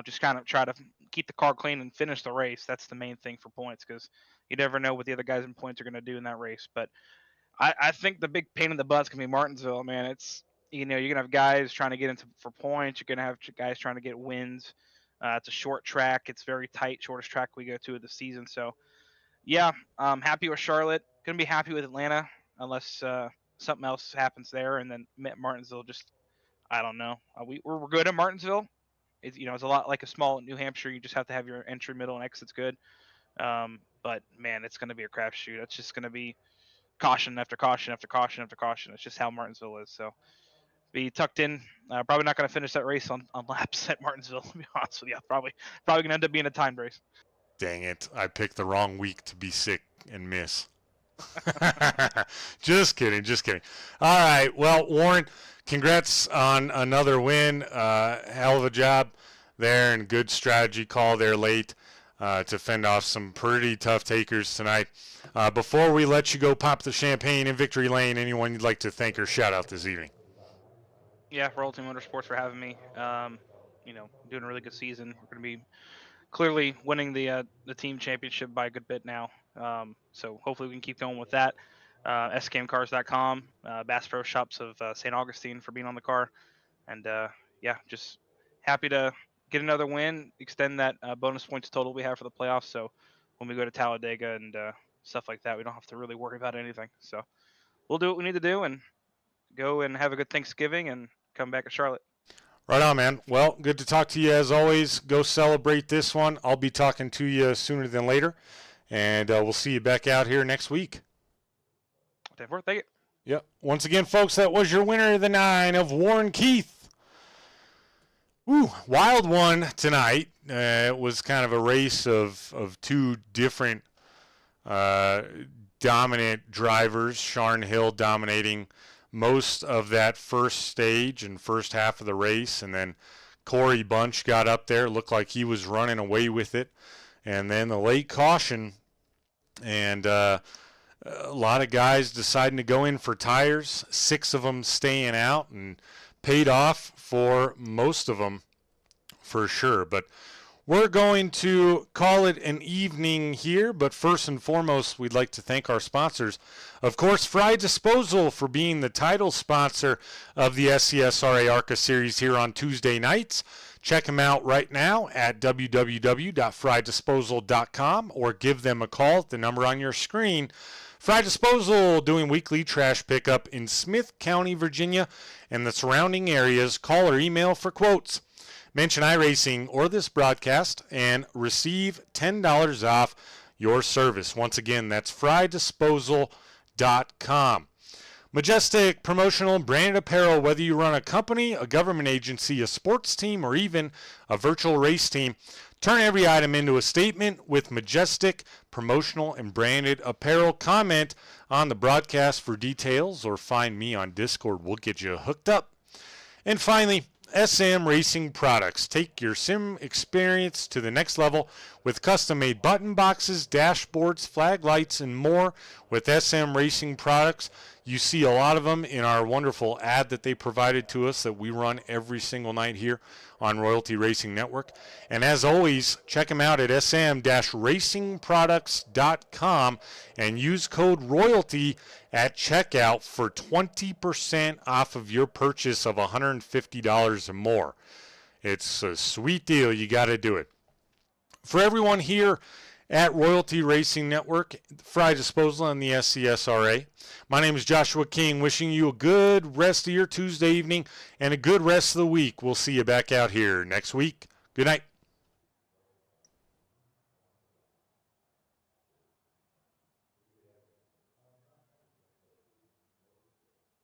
just kind of try to keep the car clean and finish the race. That's the main thing for points, because you never know what the other guys in points are going to do in that race. But I think the big pain in the butt is going to be Martinsville, man. It's, you're going to have guys trying to get into for points. You're going to have guys trying to get wins. It's a short track. It's very tight, shortest track we go to of the season. So, yeah, I'm happy with Charlotte. Going to be happy with Atlanta unless something else happens there. And then Martinsville, just, I don't know. We're good at Martinsville. It's, it's a lot like a small New Hampshire. You just have to have your entry, middle, and exits good. But, man, it's going to be a crapshoot. It's just going to be caution after caution after caution after caution. It's just how Martinsville is. So be tucked in. Probably not going to finish that race on laps at Martinsville, to be honest with you. Probably going to end up being a timed race. Dang it. I picked the wrong week to be sick and miss. Just kidding. All right. Well, Warren, congrats on another win. Hell of a job there, and good strategy call there late to fend off some pretty tough takers tonight. Before we let you go pop the champagne in Victory Lane, anyone you'd like to thank or shout out this evening? Yeah, Royalty Motorsports for having me. Doing a really good season. We're going to be clearly winning the team championship by a good bit now. So hopefully we can keep going with that. SKMcars.com, Bass Pro Shops of St. Augustine for being on the car. And just happy to get another win, extend that bonus points total we have for the playoffs. So when we go to Talladega and stuff like that, we don't have to really worry about anything. So we'll do what we need to do and go and have a good Thanksgiving and come back to Charlotte. Right on, man. Well, good to talk to you as always. Go celebrate this one. I'll be talking to you sooner than later, and we'll see you back out here next week. Thank you. Yep. Once again, folks, that was your winner of the 9 of Warren Keith. Ooh, wild one tonight. It was kind of a race of two different dominant drivers. Sharn Hill dominating most of that first stage and first half of the race, and then Corey Bunch got up there, looked like he was running away with it, and then the late caution, and a lot of guys deciding to go in for tires, 6 of them staying out, and paid off for most of them for sure. But we're going to call it an evening here, but first and foremost, we'd like to thank our sponsors. Of course, Frye Disposal for being the title sponsor of the SCSRA ARCA series here on Tuesday nights. Check them out right now at www.frydisposal.com or give them a call at the number on your screen. Frye Disposal doing weekly trash pickup in Smith County, Virginia, and the surrounding areas. Call or email for quotes. Mention iRacing or this broadcast and receive $10 off your service. Once again, that's frydisposal.com. Majestic promotional and branded apparel, whether you run a company, a government agency, a sports team, or even a virtual race team. Turn every item into a statement with Majestic promotional and branded apparel. Comment on the broadcast for details or find me on Discord. We'll get you hooked up. And finally, SM Racing Products. Take your sim experience to the next level with custom-made button boxes, dashboards, flag lights, and more with SM Racing Products. You see a lot of them in our wonderful ad that they provided to us that we run every single night here on Royalty Racing Network. And as always, check them out at sm-racingproducts.com and use code ROYALTY at checkout for 20% off of your purchase of $150 or more. It's a sweet deal. You got to do it. For everyone here at Royalty Racing Network, Frye Disposal, and the SCSRA, my name is Joshua King, wishing you a good rest of your Tuesday evening and a good rest of the week. We'll see you back out here next week. Good night.